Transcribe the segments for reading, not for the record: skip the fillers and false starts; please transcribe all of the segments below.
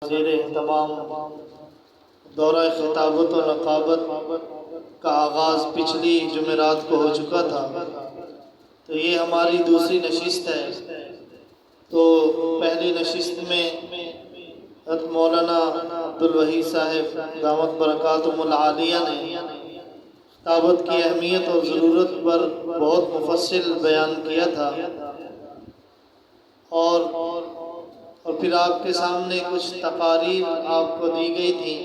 زیر اہتمام دورہ خطابت و نقابت کا آغاز پچھلی جمعرات کو ہو چکا تھا، تو یہ ہماری دوسری نشست ہے۔ تو پہلی نشست میں حضرت مولانا عبدالوحید صاحب دامت برکاتہم العالیہ نے خطابت کی اہمیت اور ضرورت پر بہت مفصل بیان کیا تھا، اور پھر آپ کے سامنے کچھ تقاریر آپ کو دی گئی تھی،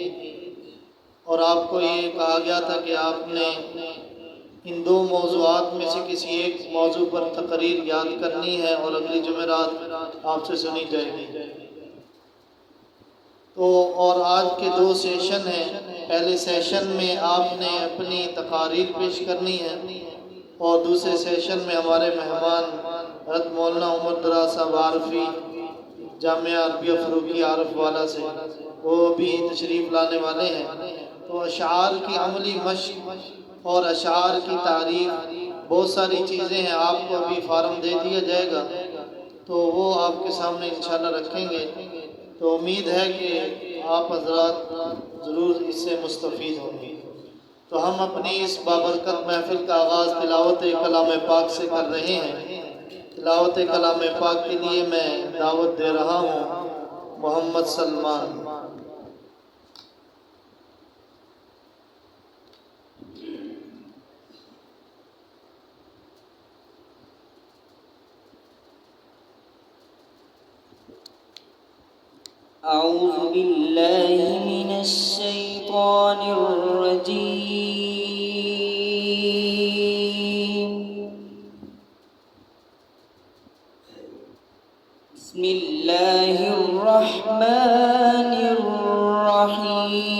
اور آپ کو یہ کہا گیا تھا کہ آپ نے ان دو موضوعات میں سے کسی ایک موضوع پر تقریر یاد کرنی ہے اور اگلی جمعرات آپ سے سنی جائے گی۔ تو اور آج کے دو سیشن ہیں۔ پہلے سیشن میں آپ نے اپنی تقاریر پیش کرنی ہے، اور دوسرے سیشن میں ہمارے مہمان حضرت مولانا عمر دراز صاحب عارفی جامعہ عربیہ فروغی عارف والا سے، وہ بھی تشریف لانے والے ہیں۔ تو اشعار کی عملی مشق اور اشعار کی تعریف بہت ساری چیزیں ہیں، آپ کو ابھی فارم دے دیا جائے گا، تو وہ آپ کے سامنے انشاءاللہ رکھیں گے۔ تو امید ہے کہ آپ حضرات ضرور اس سے مستفید ہوں گے۔ تو ہم اپنی اس بابرکت محفل کا آغاز تلاوت کلام پاک سے کر رہے ہیں۔ تلاوت کلام پاک کے لیے میں دعوت دے رہا ہوں محمد سلمان۔ اعوذ باللہ من الشیطان الرجیم، بسم اللہ الرحمن الرحیم۔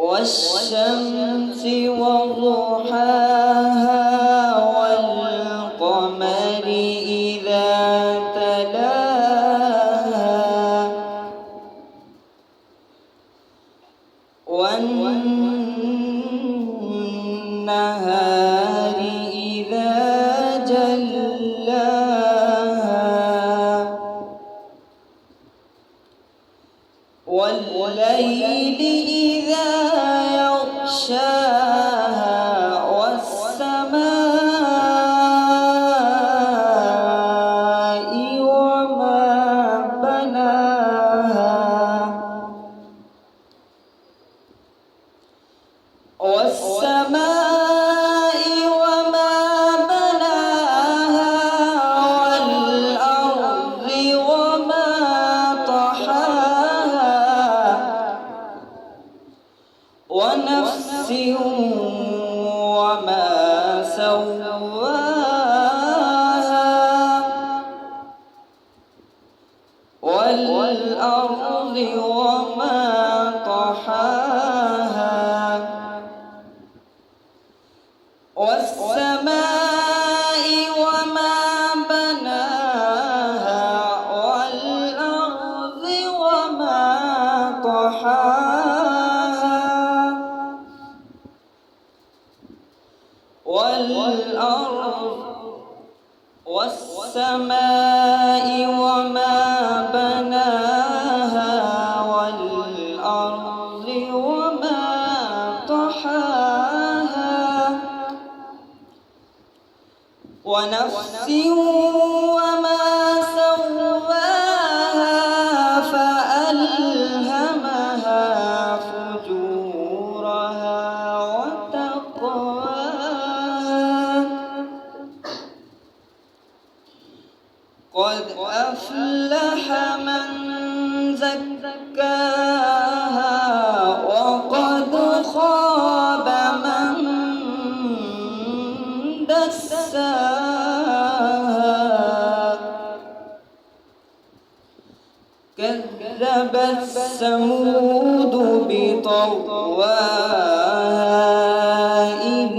والشمس وضحاها والقمر إذا تلاها والنهار إذا جلاها والليل إذا يغشاها والسماء وما بناها والسماء وما بناها والأرض وما طحاها ونفس وما سواها والأرض وما طحاها والسماء وما بناها والأرض وما طحاها والسماء وما بناها والأرض وما طحاها ونفس وما سواها فألهمها فجورها وتقواها قد أفلح من زكاها وقد خاب من دساها كذبت ثمود بطغواها إذ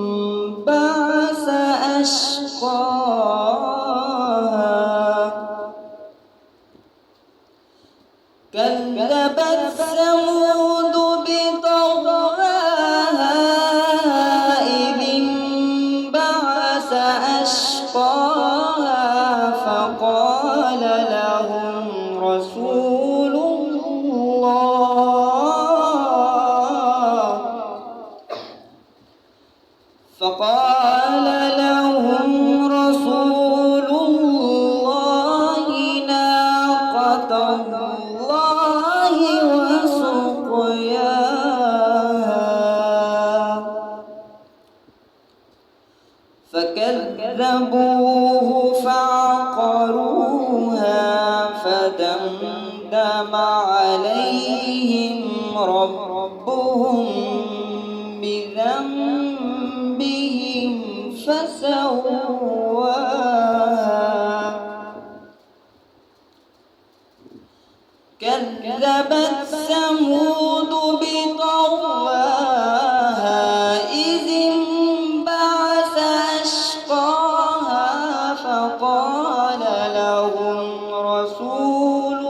انبعث أشقاها كذبت ثمود بطغواها إذ انبعث أشقاها فقال لهم رسول الله ناقة الله وسقياها فكذبوه فعقروها فدمدم عليهم ربهم بذنبهم فسواها كذبت ثمود بطغواها إذ انبعث أشقاها فقال لهم رسول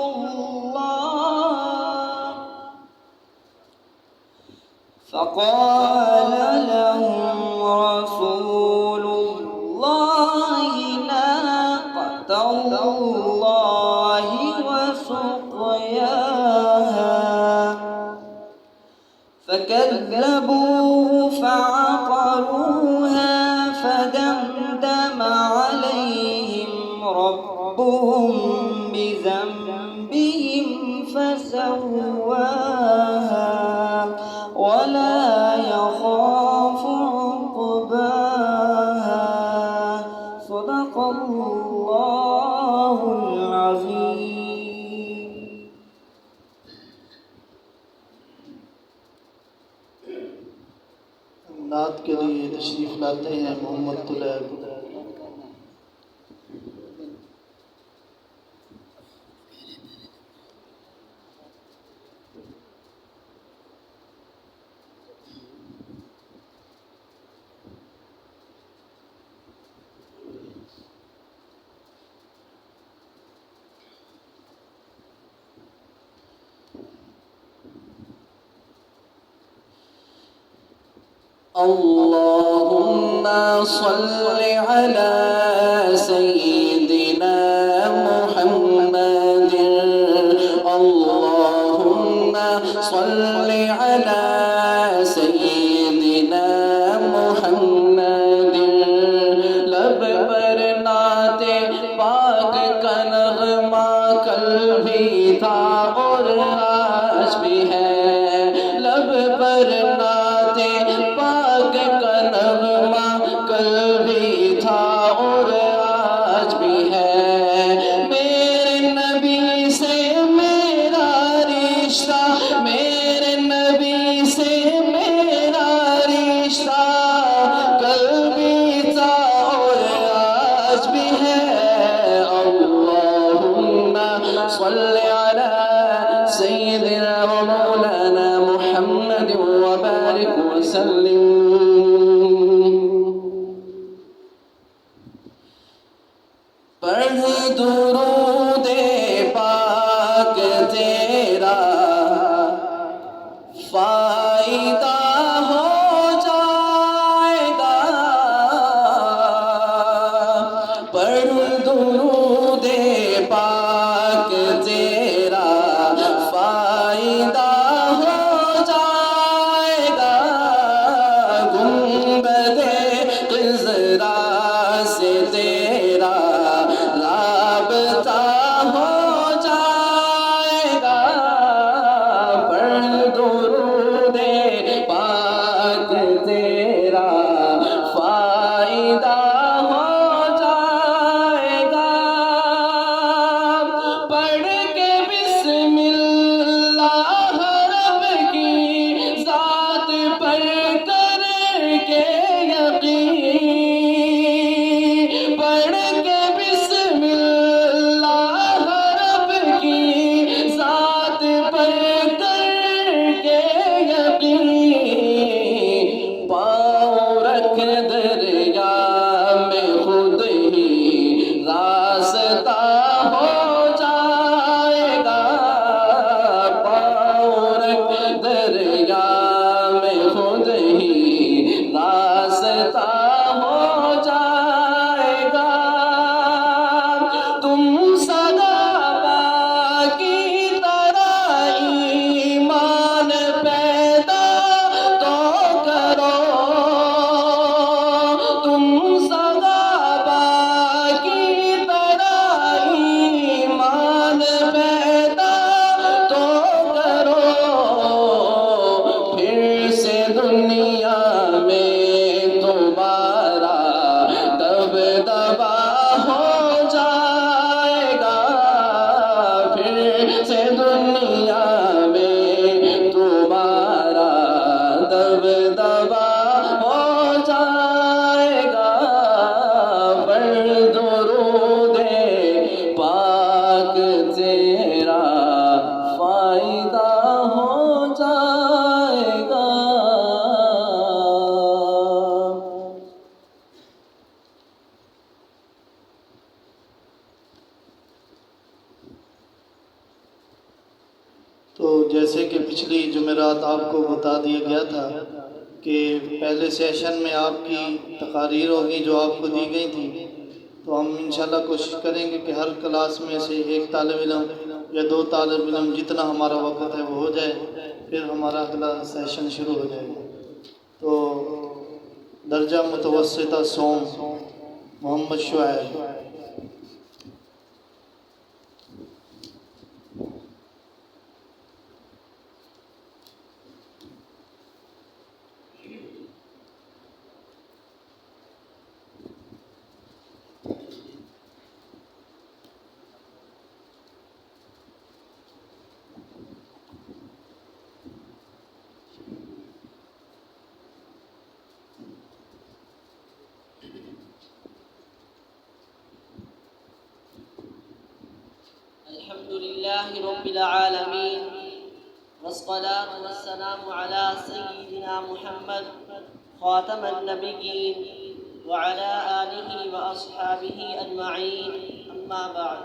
الله ناقة الله وسقياها فكذبوه فعقروها فدمدم عليهم ربهم بذنبهم فسواها ولا يخاف عقباها صدق الله العظيم. نعت کے لیے تشریف لاتے ہیں محمد طلیب. اللهم صل على سيدنا محمد اللهم صل على سيدنا محمد لب پر نعت پاک کا نغمہ کل بھی تھا اور آج بھی ہے لب پر نعت پاک کا نغمہ کل بھی تھا اور آج بھی ہے میرے نبی سے میرا رشتہ میرے نبی سے میرا رشتہ کل بھی تھا اور آج بھی ہے اللہم صل علی سیدنا و مولانا محمد وبارک وسلم. پڑھ درود پاک تیرا فائدہ ہو جائے گا پڑھ درود پاک تیرا فائدہ ہو جائے گا گنبد خضرا سے تیرا رابطہ ہو جائے گا پڑھ درود پاک تیرا فائدہ ہو جائے گا پڑھ کے بسم اللہ رب کی ذات پر کر کے یقین پڑھ کے بسم اللہ رب کی ذات پر کر کے یقین پاؤں رکھ دریا میں خود ہی راستہ ہو جائے گا پاؤں رکھ دریا میں خود ہی راستہ ہو جائے گا جیسے کہ پچھلی جمعرات آپ کو بتا دیا گیا تھا کہ پہلے سیشن میں آپ کی تقاریر ہوگی جو آپ کو دی گئی تھی، تو ہم انشاءاللہ کوشش کریں گے کہ ہر کلاس میں سے ایک طالب علم یا 2 طالب علم جتنا ہمارا وقت ہے وہ ہو جائے، پھر ہمارا اگلا سیشن شروع ہو جائے گا۔ تو درجہ متوسطہ سوم محمد شعیب۔ الحمد لله رب العالمين والصلاة والسلام على سيدنا محمد خاتم النبيين وعلى آله وأصحابه أجمعين أما بعد۔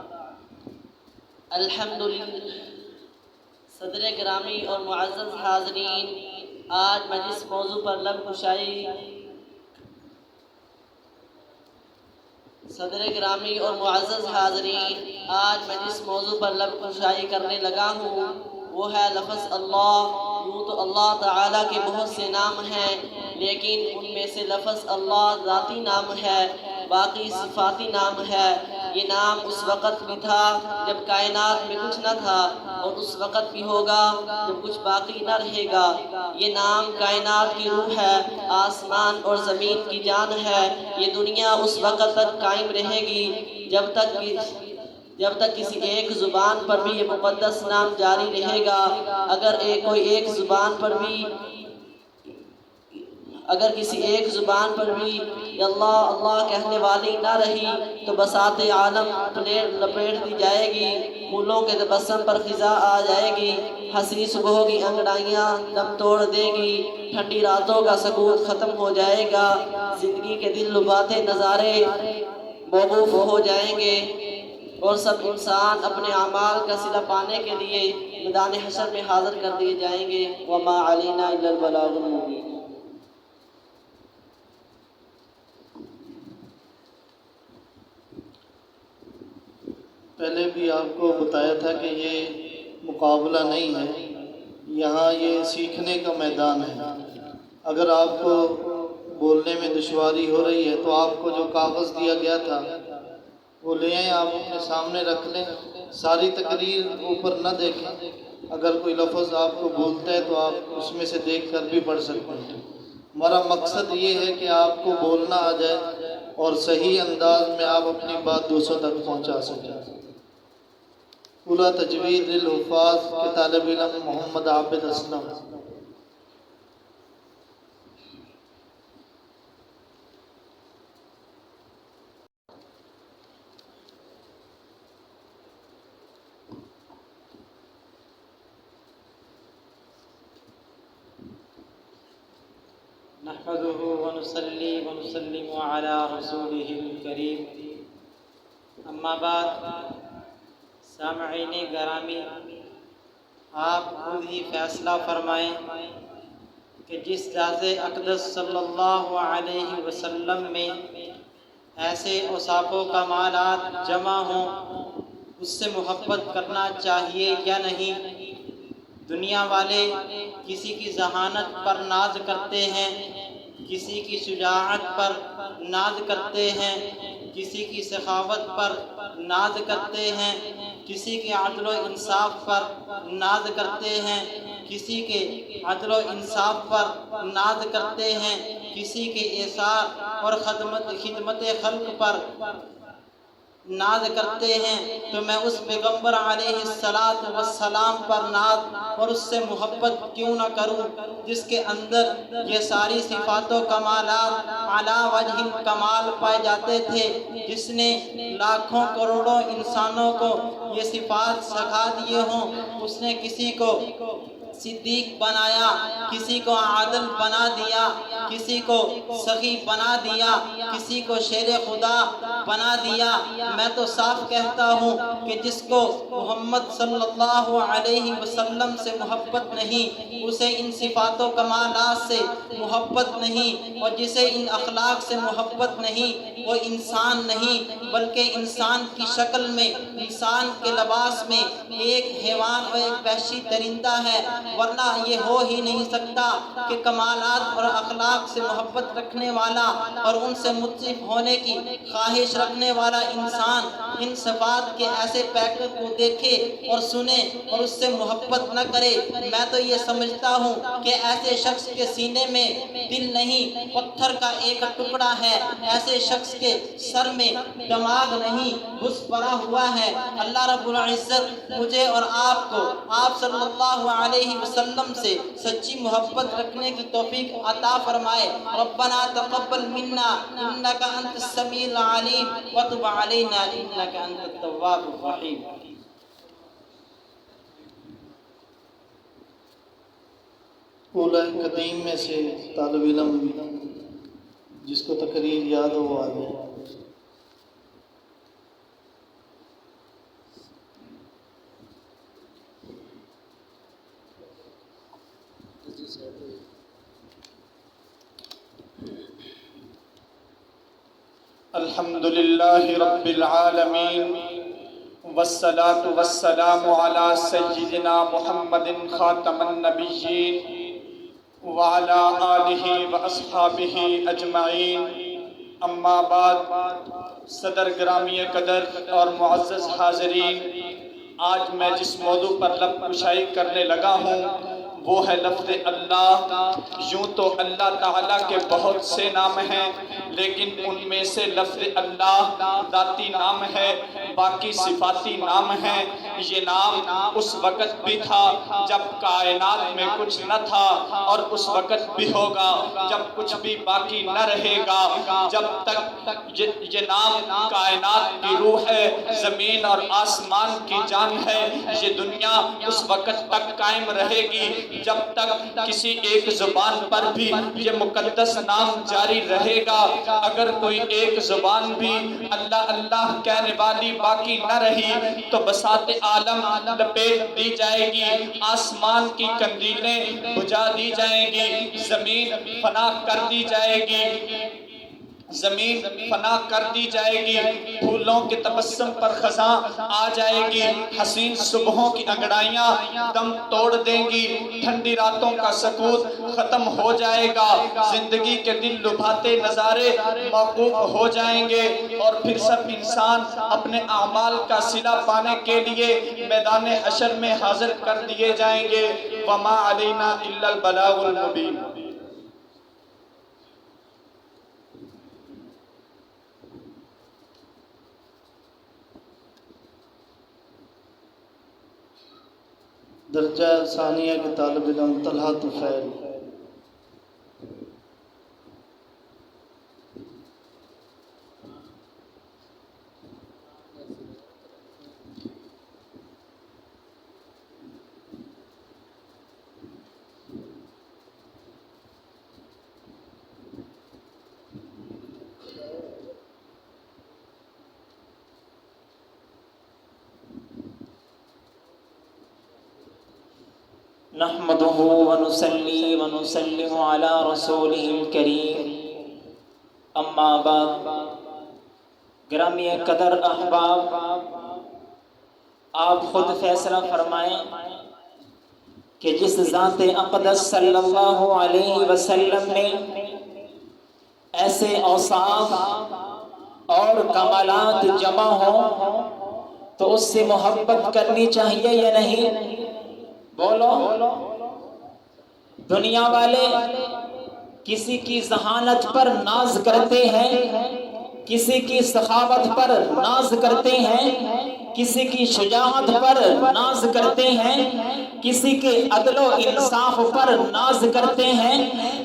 الحمد للہ صدر گرامی اور معزز حاضرین، آج میں جس موضوع پر لب کشائی صدر گرامی اور معزز حاضرین، آج میں جس موضوع پر لب کشائی کرنے لگا ہوں وہ ہے لفظ اللہ۔ یوں تو اللہ تعالیٰ کے بہت سے نام ہیں، لیکن ان میں سے لفظ اللہ ذاتی نام ہے، باقی صفاتی نام ہے۔ یہ نام اس وقت بھی تھا جب کائنات میں کچھ نہ تھا، اور اس وقت بھی ہوگا جب کچھ باقی نہ رہے گا۔ یہ نام کائنات کی روح ہے، آسمان اور زمین کی جان ہے۔ یہ دنیا اس وقت تک قائم رہے گی جب تک کسی ایک زبان پر بھی یہ مقدس نام جاری رہے گا۔ اگر کسی ایک زبان پر بھی اللہ اللہ کہنے والی نہ رہی تو بساط عالم لپیٹ دی جائے گی، پھولوں کے تبسم پر خزاں آ جائے گی، حسین صبحوں کی انگڑائیاں دم توڑ دے گی، ٹھنڈی راتوں کا سکوت ختم ہو جائے گا، زندگی کے دل لباتے نظارے موقوف ہو جائیں گے، اور سب انسان اپنے اعمال کا صلہ پانے کے لیے میدان حشر میں حاضر کر دیے جائیں گے۔ وما علینا الا البلاغ المبین۔ پہلے بھی آپ کو بتایا تھا کہ یہ مقابلہ نہیں ہے، یہاں یہ سیکھنے کا میدان ہے۔ اگر آپ کو بولنے میں دشواری ہو رہی ہے تو آپ کو جو کاغذ دیا گیا تھا وہ لے آئیں، آپ اپنے سامنے رکھ لیں، ساری تقریر اوپر نہ دیکھیں، اگر کوئی لفظ آپ کو بولتا ہے تو آپ اس میں سے دیکھ کر بھی پڑھ سکتے ہیں۔ ہمارا مقصد یہ ہے کہ آپ کو بولنا آ جائے اور صحیح انداز میں آپ اپنی بات دوسروں تک پہنچا سکیں۔ اولیٰ تجوید للحفاظ کے طالب علم محمد عابد اسلم۔ نحمده ونصلي ونسلم على رسوله الكريم، اما بعد۔ سامعین گرامی، آپ خود ہی فیصلہ فرمائیں کہ جس ذات اقدس صلی اللہ علیہ وسلم میں ایسے اوصاف و کمالات جمع ہوں، اس سے محبت کرنا چاہیے یا نہیں؟ دنیا والے کسی کی ذہانت پر ناز کرتے ہیں، کسی کی شجاعت پر ناز کرتے ہیں، کسی کی سخاوت پر ناز کرتے ہیں، کسی کے عدل و انصاف پر ناز کرتے ہیں، کسی کے عدل و انصاف پر ناز کرتے ہیں، کسی کے ایثار اور خدمت خلق پر ناز کرتے ہیں۔ تو میں اس پیغمبر علیہ السلام پر ناز اور اس سے محبت کیوں نہ کروں جس کے اندر یہ ساری صفات و کمالات علی وجہ الکمال پائے جاتے تھے، جس نے لاکھوں کروڑوں انسانوں کو یہ صفات سکھا دیے ہوں۔ اس نے کسی کو صدیق بنایا، کسی کو عادل بنا دیا، کسی کو سخی بنا دیا، کسی کو شیر خدا بنا دیا۔ میں تو صاف کہتا ہوں کہ جس کو محمد صلی اللہ علیہ وسلم سے محبت نہیں، اسے ان صفات و کمالات سے محبت نہیں، اور جسے ان اخلاق سے محبت نہیں وہ انسان نہیں، بلکہ انسان کی شکل میں، انسان کے لباس میں ایک حیوان اور ایک وحشی درندہ ہے۔ ورنہ یہ ہو ہی نہیں سکتا کہ کمالات اور اخلاق سے محبت رکھنے والا اور ان سے متصف ہونے کی خواہش رکھنے والا انسان ان صفات کے ایسے پیکر کو دیکھے اور سنے اور اس سے محبت نہ کرے۔ میں تو یہ سمجھتا ہوں کہ ایسے شخص کے سینے میں دل نہیں، پتھر کا ایک ٹکڑا ہے، ایسے شخص کے سر میں دماغ نہیں، بس پڑا ہوا ہے۔ اللہ رب العزت مجھے اور آپ کو آپ صلی اللہ علیہ وسلم سے سچی محبت رکھنے کی توفیق عطا فرمائے۔ ربنا تقبل منا انک انت السمیع العلیم وتب علینا انک انت التواب الرحیم۔ اولا قدیم میں سے طالب علم جس کو تقریر یاد ہو وہ آ جائے۔ الحمد للہ رب العالمین والصلاة والسلام علی سیدنا محمد خاتم النبیین وعلی آلہ واصحابہ اجمعین، اما بعد۔ صدر گرامی قدر اور معزز حاضرین، آج میں جس موضوع پر لب کشائی کرنے لگا ہوں وہ ہے لفظ اللہ۔ یوں تو اللہ تعالیٰ کے بہت سے نام ہیں، لیکن ان میں سے لفظ اللہ ذاتی نام ہے، باقی صفاتی نام ہیں۔ یہ نام اس وقت بھی تھا جب کائنات میں کچھ نہ تھا، اور اس وقت بھی ہوگا جب کچھ بھی باقی نہ رہے گا۔ جب تک یہ نام کائنات کی روح ہے، زمین اور آسمان کی جان ہے، یہ دنیا اس وقت تک قائم رہے گی جب تک کسی ایک زبان پر بھی یہ مقدس نام جاری رہے گا۔ اگر کوئی ایک زبان بھی اللہ اللہ کہنے والی باقی نہ رہی تو بساط عالم لپیٹ دی جائے گی، آسمان کی قندیلیں بجھا دی جائیں گی، زمین فنا کر دی جائے گی، زمین فنا کر دی جائے گی، پھولوں کے تبسم پر خزاں آ جائے گی، حسین صبحوں کی انگڑائیاں دم توڑ دیں گی، ٹھنڈی راتوں کا سکوت ختم ہو جائے گا، زندگی کے دل لبھاتے نظارے موقوف ہو جائیں گے، اور پھر سب انسان اپنے اعمال کا صلہ پانے کے لیے میدان حشر میں حاضر کر دیے جائیں گے۔ وما علینا الا البلاغ المبین۔ درجہ ثانیہ کے طالب علم طلحہ طفیل۔ نحمده ونصلي ونسلم على رسوله الكريم، اما بعد۔ گرامی قدر احباب، آپ خود فیصلہ فرمائیں کہ جس ذات اقدس صلی اللہ علیہ وسلم نے ایسے اوصاف اور کمالات جمع ہوں تو اس سے محبت کرنی چاہیے یا نہیں؟ بولو۔ دنیا والے کسی کی ذہانت پر ناز کرتے ہیں، کسی کی سخاوت پر ناز کرتے ہیں، کسی کی شجاعت پر ناز کرتے ہیں، کسی کے عدل و انصاف پر ناز کرتے ہیں،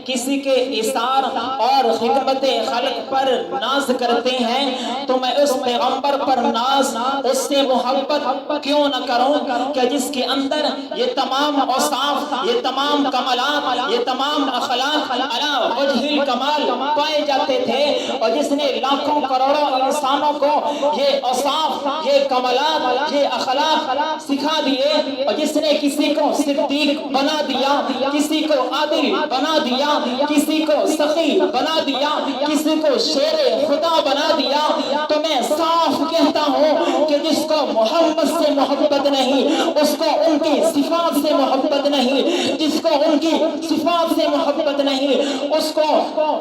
کسی کے اثار اور خدمت خلق پر ناز کرتے ہیں، تو میں اس پیغمبر پر ناز، اس سے محبت کیوں نہ کروں کہ جس کے اندر یہ تمام اوصاف، یہ تمام کمالات، یہ تمام اخلاق علی وجہ الکمال پائے جاتے تھے، اور جس نے لاکھوں کروڑوں انسانوں کو یہ اوصاف، یہ کمالات، یہ اخلاق سکھا دیے، اور جس نے کسی کو صدیق بنا دیا، کسی کو عادل بنا دیا، کسی کو سخی بنا دیا، کسی کو شیر خدا بنا دیا، تو میں صاف کہتا ہوں کہ جس کو محمد سے محبت نہیں، اس کو ان کی صفات سے محبت نہیں، جس کو ان کی صفات سے محبت نہیں، اس کو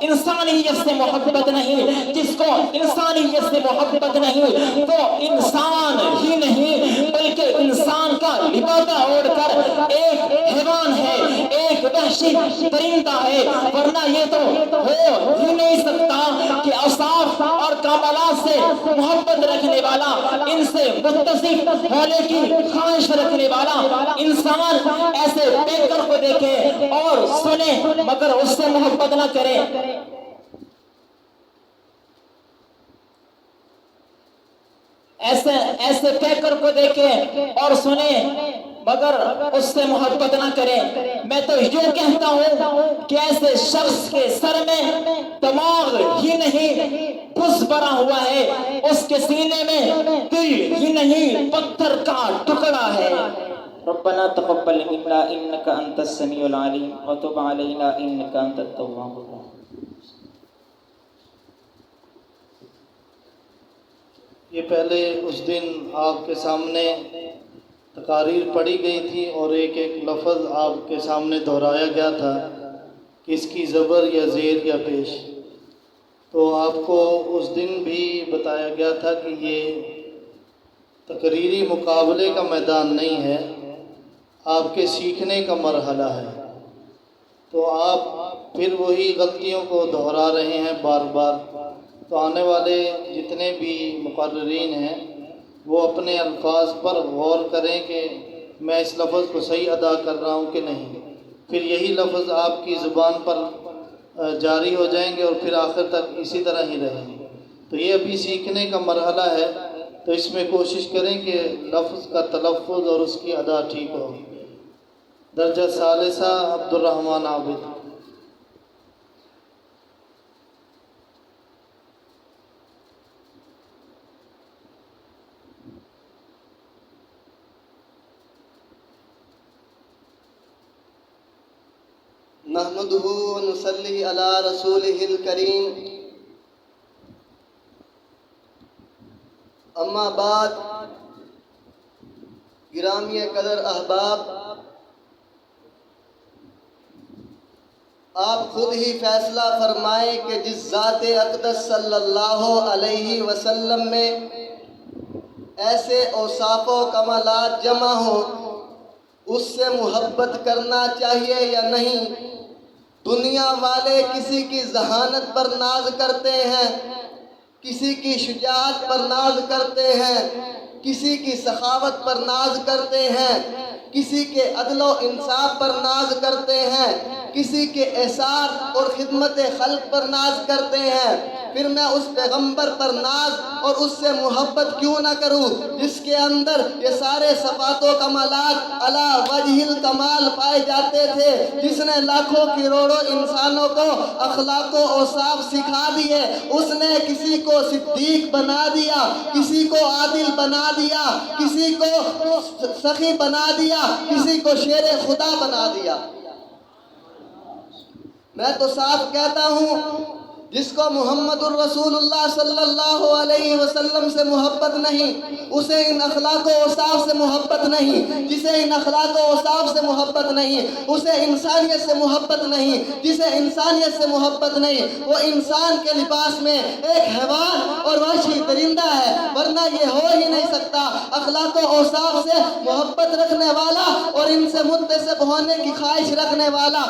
انسانیت سے محبت نہیں، جس کو انسانیت سے محبت نہیں، وہ انسان ہی نہیں بلکہ انسان کا لبادہ اوڑھ کر ایک حیوان ہے، ایک وحشی پرندہ ہے، ورنہ یہ تو ہو ہی نہیں سکتا کہ اوصاف اور کمالات سے محبت رکھنے والا، ان سے متصف ہونے کی خواہش رکھنے والا انسان ایسے پیکر کو دیکھے اور سنے مگر اس سے محبت نہ کرے۔ ایسے پیکر کو دیکھے اور سنے مگر اس سے محبت نہ کرے۔ میں تو یوں کہتا ہوں کہ ایسے شخص کے سر میں دماغ ہی نہیں، پھس بھرا ہوا ہے، اس کے سینے میں دل ہی نہیں، پتھر کا ٹکڑا ہے۔ ربنا تقبل منا انك انت السميع العليم وتب علينا انك انت التواب الرحيم۔ یہ پہلے اس دن آپ کے سامنے تقاریر پڑھی گئی تھی اور ایک ایک لفظ آپ کے سامنے دہرایا گیا تھا کہ اس کی زبر یا زیر یا پیش، تو آپ کو اس دن بھی بتایا گیا تھا کہ یہ تقریری مقابلے کا میدان نہیں ہے، آپ کے سیکھنے کا مرحلہ ہے۔ تو آپ پھر وہی غلطیوں کو دہرا رہے ہیں بار بار، تو آنے والے جتنے بھی مقررین ہیں وہ اپنے الفاظ پر غور کریں کہ میں اس لفظ کو صحیح ادا کر رہا ہوں کہ نہیں، پھر یہی لفظ آپ کی زبان پر جاری ہو جائیں گے اور پھر آخر تک اسی طرح ہی رہیں گے۔ تو یہ ابھی سیکھنے کا مرحلہ ہے، تو اس میں کوشش کریں کہ لفظ کا تلفظ اور اس کی ادا ٹھیک ہو۔ درجہ ثالثہ عبد الرحمن عابد۔ نحمده ونصلي على رسوله الكريم، اما بعد، گرامی قدر احباب، آپ خود ہی فیصلہ فرمائیں کہ جس ذات اقدس صلی اللہ علیہ وسلم میں ایسے اوصاف و کمالات جمع ہوں، اس سے محبت کرنا چاہیے یا نہیں؟ دنیا والے کسی کی ذہانت پر ناز کرتے ہیں، کسی کی شجاعت پر ناز کرتے ہیں، کسی کی سخاوت پر ناز کرتے ہیں، کسی کے عدل و انصاف پر ناز کرتے ہیں، کسی کے احسان اور خدمت خلق پر ناز کرتے ہیں۔ پھر میں اس پیغمبر پر ناز اور اس سے محبت کیوں نہ کروں جس کے اندر یہ سارے صفات و کمالات علی وجہ الکمال پائے جاتے تھے، جس نے لاکھوں کروڑوں انسانوں کو اخلاق و اوصاف سکھا دیے، اس نے کسی کو صدیق بنا دیا، کسی کو عادل بنا دیا، کسی کو سخی بنا دیا، کسی کو شیر خدا بنا دیا۔ میں تو صاف کہتا ہوں، جس کو محمد الرسول اللہ صلی اللہ علیہ وسلم سے محبت نہیں، اسے ان اخلاق و اوصاف سے محبت نہیں، جسے ان اخلاق و اوصاف سے محبت نہیں، اسے انسانیت سے محبت نہیں، جسے انسانیت سے محبت نہیں، وہ انسان کے لباس میں ایک حیوان اور وحشی درندہ ہے، ورنہ یہ ہو ہی نہیں سکتا۔ اخلاق و اوصاف سے محبت رکھنے والا اور ان سے متصف ہونے کی خواہش رکھنے والا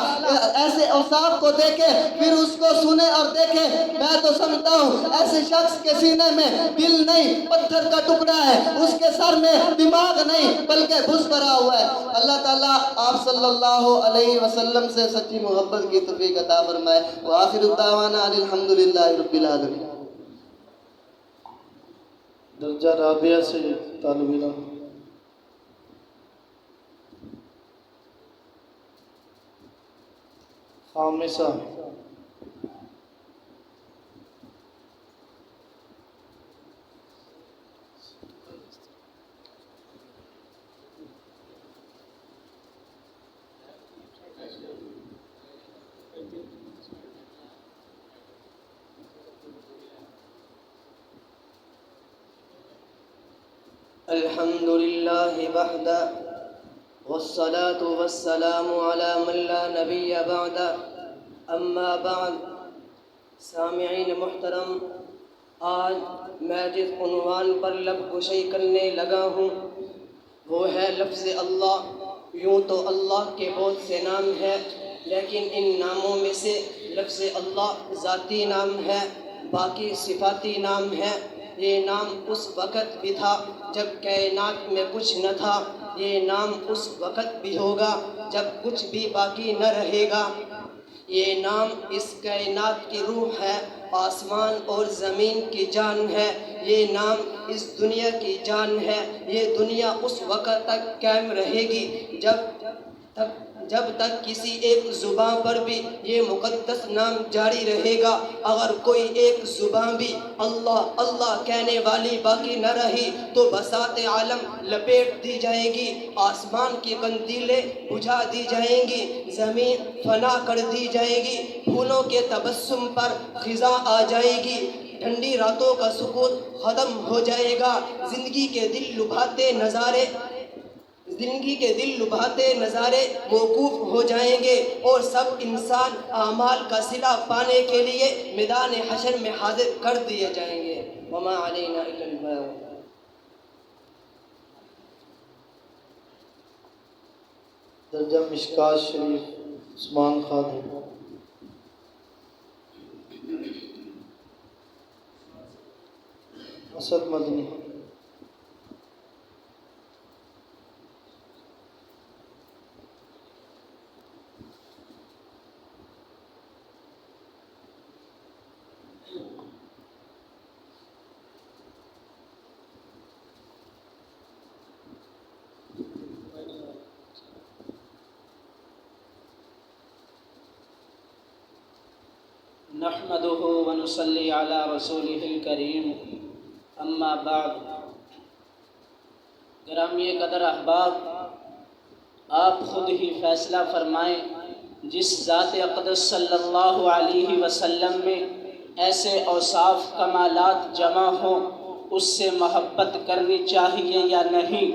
ایسے اوصاف کو دیکھے، پھر اس کو سنے اور دیکھے دیکھے میں تو سمجھتا ہوں ایسے شخص کے سینے میں دل نہیں پتھر کا ٹکڑا ہے، اس کے سر میں دماغ نہیں بلکہ بھس بھرا ہوا ہے۔ اللہ تعالیٰ آپ صلی اللہ علیہ وسلم سے سچی محبت کی توفیق عطا فرمائے۔ وآخر دعوانا ان الحمدللہ رب العالمین۔ درجہ رابعہ سے طالب علم خامسہ الحمد للہ وحدہ والصلاة والسلام علی من لا نبی بعد، اما بعد۔ سامعین محترم، آج میں جس عنوان پر لب کشی کرنے لگا ہوں وہ ہے لفظ اللہ۔ یوں تو اللہ کے بہت سے نام ہیں، لیکن ان ناموں میں سے لفظ اللہ ذاتی نام ہے، باقی صفاتی نام ہے۔ یہ نام اس وقت بھی تھا جب کائنات میں کچھ نہ تھا، یہ نام اس وقت بھی ہوگا جب کچھ بھی باقی نہ رہے گا۔ یہ نام اس کائنات کی روح ہے، آسمان اور زمین کی جان ہے۔ یہ نام اس دنیا کی جان ہے۔ یہ دنیا اس وقت تک قائم رہے گی جب تک کسی ایک زبان پر بھی یہ مقدس نام جاری رہے گا۔ اگر کوئی ایک زبان بھی اللہ اللہ کہنے والی باقی نہ رہی تو بساط عالم لپیٹ دی جائے گی، آسمان کی قندیلیں بجھا دی جائیں گی، زمین فنا کر دی جائے گی، پھولوں کے تبسم پر خزاں آ جائے گی، ٹھنڈی راتوں کا سکوت ختم ہو جائے گا، زندگی کے دل لبھاتے نظارے موقوف ہو جائیں گے، اور سب انسان اعمال کا صلہ پانے کے لیے میدان حشر میں حاضر کر دیے جائیں گے۔ وما علینا الا البلاغ۔ درجہ مشکات شریف عثمان خادم اسد مدنی نحمده ونصلي على رسوله الكريم اما بعد۔ گرامی قدر احباب، آپ خود ہی فیصلہ فرمائیں، جس ذات اقدس صلی اللہ علیہ وسلم میں ایسے اوصاف کمالات جمع ہوں اس سے محبت کرنی چاہیے یا نہیں؟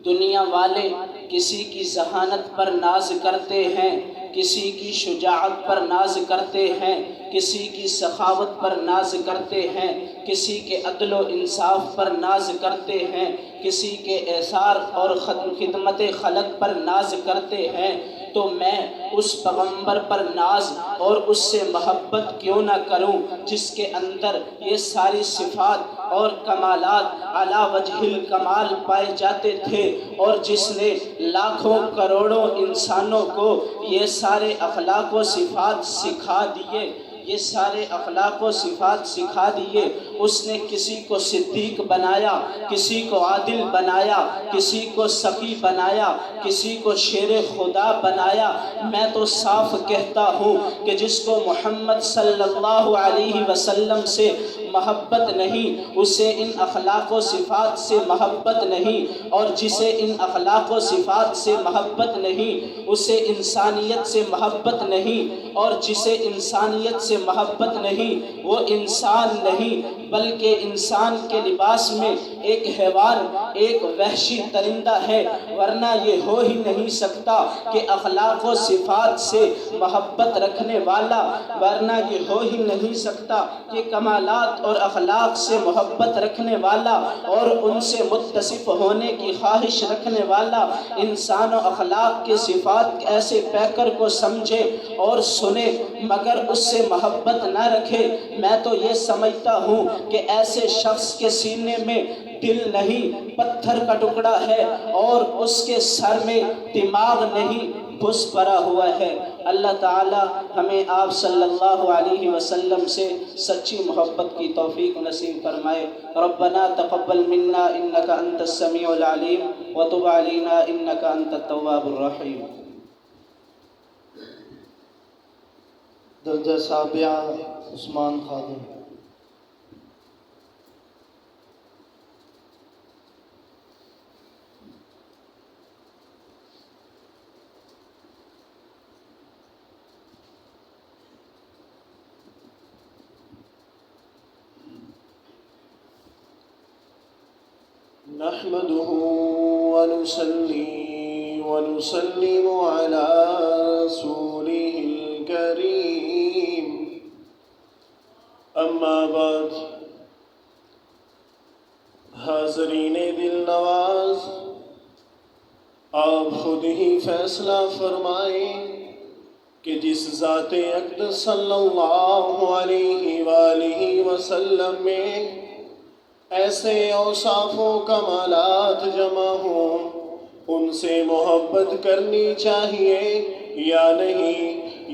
دنیا والے کسی کی ذہانت پر ناز کرتے ہیں، کسی کی شجاعت پر ناز کرتے ہیں، کسی کی سخاوت پر ناز کرتے ہیں، کسی کے عدل و انصاف پر ناز کرتے ہیں، کسی کے ایثار اور خدمت خلق پر ناز کرتے ہیں۔ تو میں اس پیغمبر پر ناز اور اس سے محبت کیوں نہ کروں جس کے اندر یہ ساری صفات اور کمالات علی وجہ الکمال پائے جاتے تھے، اور جس نے لاکھوں کروڑوں انسانوں کو یہ سارے اخلاق و صفات سکھا دیے، یہ سارے اخلاق و صفات سکھا دیے۔ اس نے کسی کو صدیق بنایا، کسی کو عادل بنایا، کسی کو سخی بنایا، کسی کو شیر خدا بنایا۔ میں تو صاف کہتا ہوں کہ جس کو محمد صلی اللہ علیہ وسلم سے محبت نہیں، اسے ان اخلاق و صفات سے محبت نہیں، اور جسے ان اخلاق و صفات سے محبت نہیں اسے انسانیت سے محبت نہیں، اور جسے انسانیت سے محبت نہیں وہ انسان نہیں، بلکہ انسان کے لباس میں ایک حیوان، ایک وحشی درندہ ہے، ورنہ یہ ہو ہی نہیں سکتا کہ اخلاق و صفات سے محبت رکھنے والا، ورنہ یہ ہو ہی نہیں سکتا کہ کمالات اور اخلاق سے محبت رکھنے والا اور ان سے متصف ہونے کی خواہش رکھنے والا انسان و اخلاق کے صفات ایسے پیکر کو سمجھے اور سنے، مگر اس سے محبت محبت نہ رکھے، میں تو یہ سمجھتا ہوں کہ ایسے شخص کے سینے میں دل نہیں، پتھر کا ٹکڑا ہے، اور اس کے سر میں دماغ نہیں، بھس بھرا ہوا ہے۔ اللہ تعالی ہمیں آپ صلی اللہ علیہ وسلم سے سچی محبت کی توفیق نصیب فرمائے۔ ربنا تقبل منا انک انت السمیع العلیم وتب علینا انک انت التواب الرحیم۔ درجہ سابعہ عثمان خادم۔ نحمده ونصلي ونسلم على رسوله الكريم اما بعد۔ حاضرین دل نواز، آپ خود ہی فیصلہ فرمائیں کہ جس ذات اقدس صلی اللہ علیہ وآلہ وسلم میں ایسے اوصاف و کمالات جمع ہوں، ان سے محبت کرنی چاہیے یا نہیں؟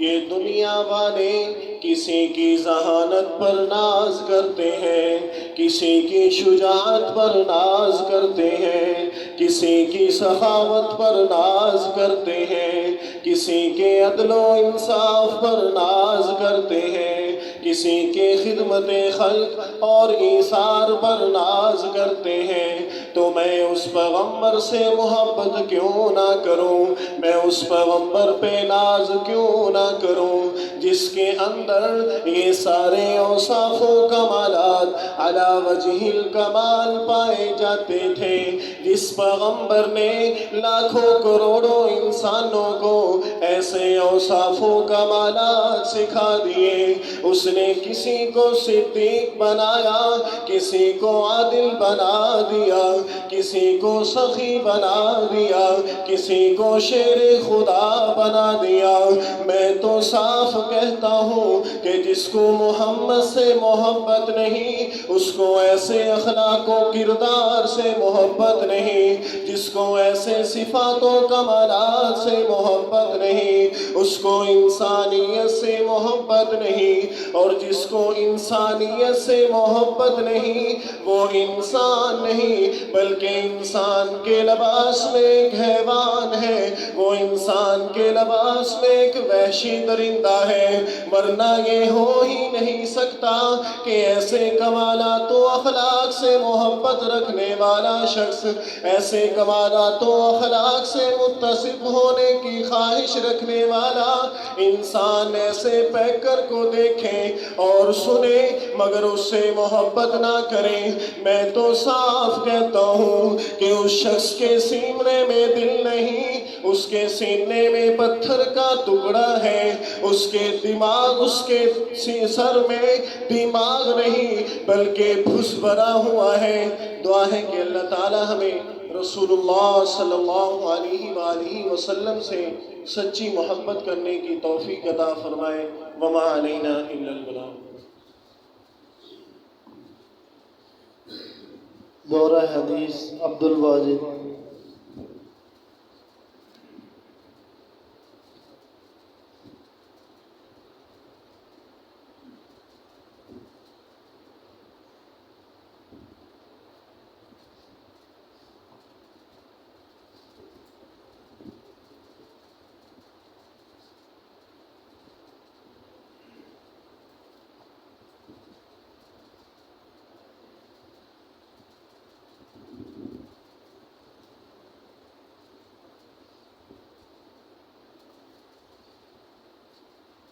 یہ دنیا والے کسی کی ذہانت پر ناز کرتے ہیں، کسی کی شجاعت پر ناز کرتے ہیں، کسی کی سخاوت پر ناز کرتے ہیں، کسی کے عدل و انصاف پر ناز کرتے ہیں، کسی کے خدمت خلق اور ایثار پر ناز کرتے ہیں۔ تو میں اس پیغمبر سے محبت کیوں نہ کروں؟ میں اس پیغمبر پہ ناز کیوں نہ کروں جس کے اندر یہ سارے اوصاف و کمالات علی وجہ الکمال پائے جاتے تھے، جس پیغمبر نے لاکھوں کروڑوں انسانوں کو ایسے اوصاف و کمالات سکھا دیے۔ اس نے کسی کو صدیق بنایا، کسی کو عادل بنا دیا، کسی کو سخی بنا دیا، کسی کو شیر خدا بنا دیا۔ میں تو صاف کہتا ہوں کہ جس کو محمد سے محبت نہیں، اس کو ایسے اخلاق و کردار سے محبت نہیں، جس کو ایسے صفات و کمالات سے محبت نہیں، اس کو انسانیت سے محبت نہیں، اور جس کو انسانیت سے محبت نہیں وہ انسان نہیں بلکہ انسان کے لباس میں ایک حیوان ہے، وہ انسان کے لباس میں ایک وحشی درندہ ہے۔ ورنہ یہ ہو ہی نہیں سکتا کہ ایسے کمالات و اخلاق سے محبت رکھنے والا شخص، ایسے کمالات و اخلاق سے متصف ہونے کی خواہش رکھنے والا انسان ایسے پیکر کو دیکھے اور سنے مگر اس سے محبت نہ کرے۔ میں تو صاف کہتا ہوں کہ اس شخص کے سینے میں دل نہیں، اس کے سینے میں پتھر کا ٹکڑا ہے، اس کے سر میں دماغ نہیں بلکہ بھس بھرا ہوا ہے۔ دعا ہے کہ اللہ تعالی ہمیں رسول اللہ صلی اللہ علیہ وآلہ وسلم سے سچی محبت کرنے کی توفیق عطا فرمائے۔ وما علینا الا البلاغ۔ دورہ حدیث عبد الواجد۔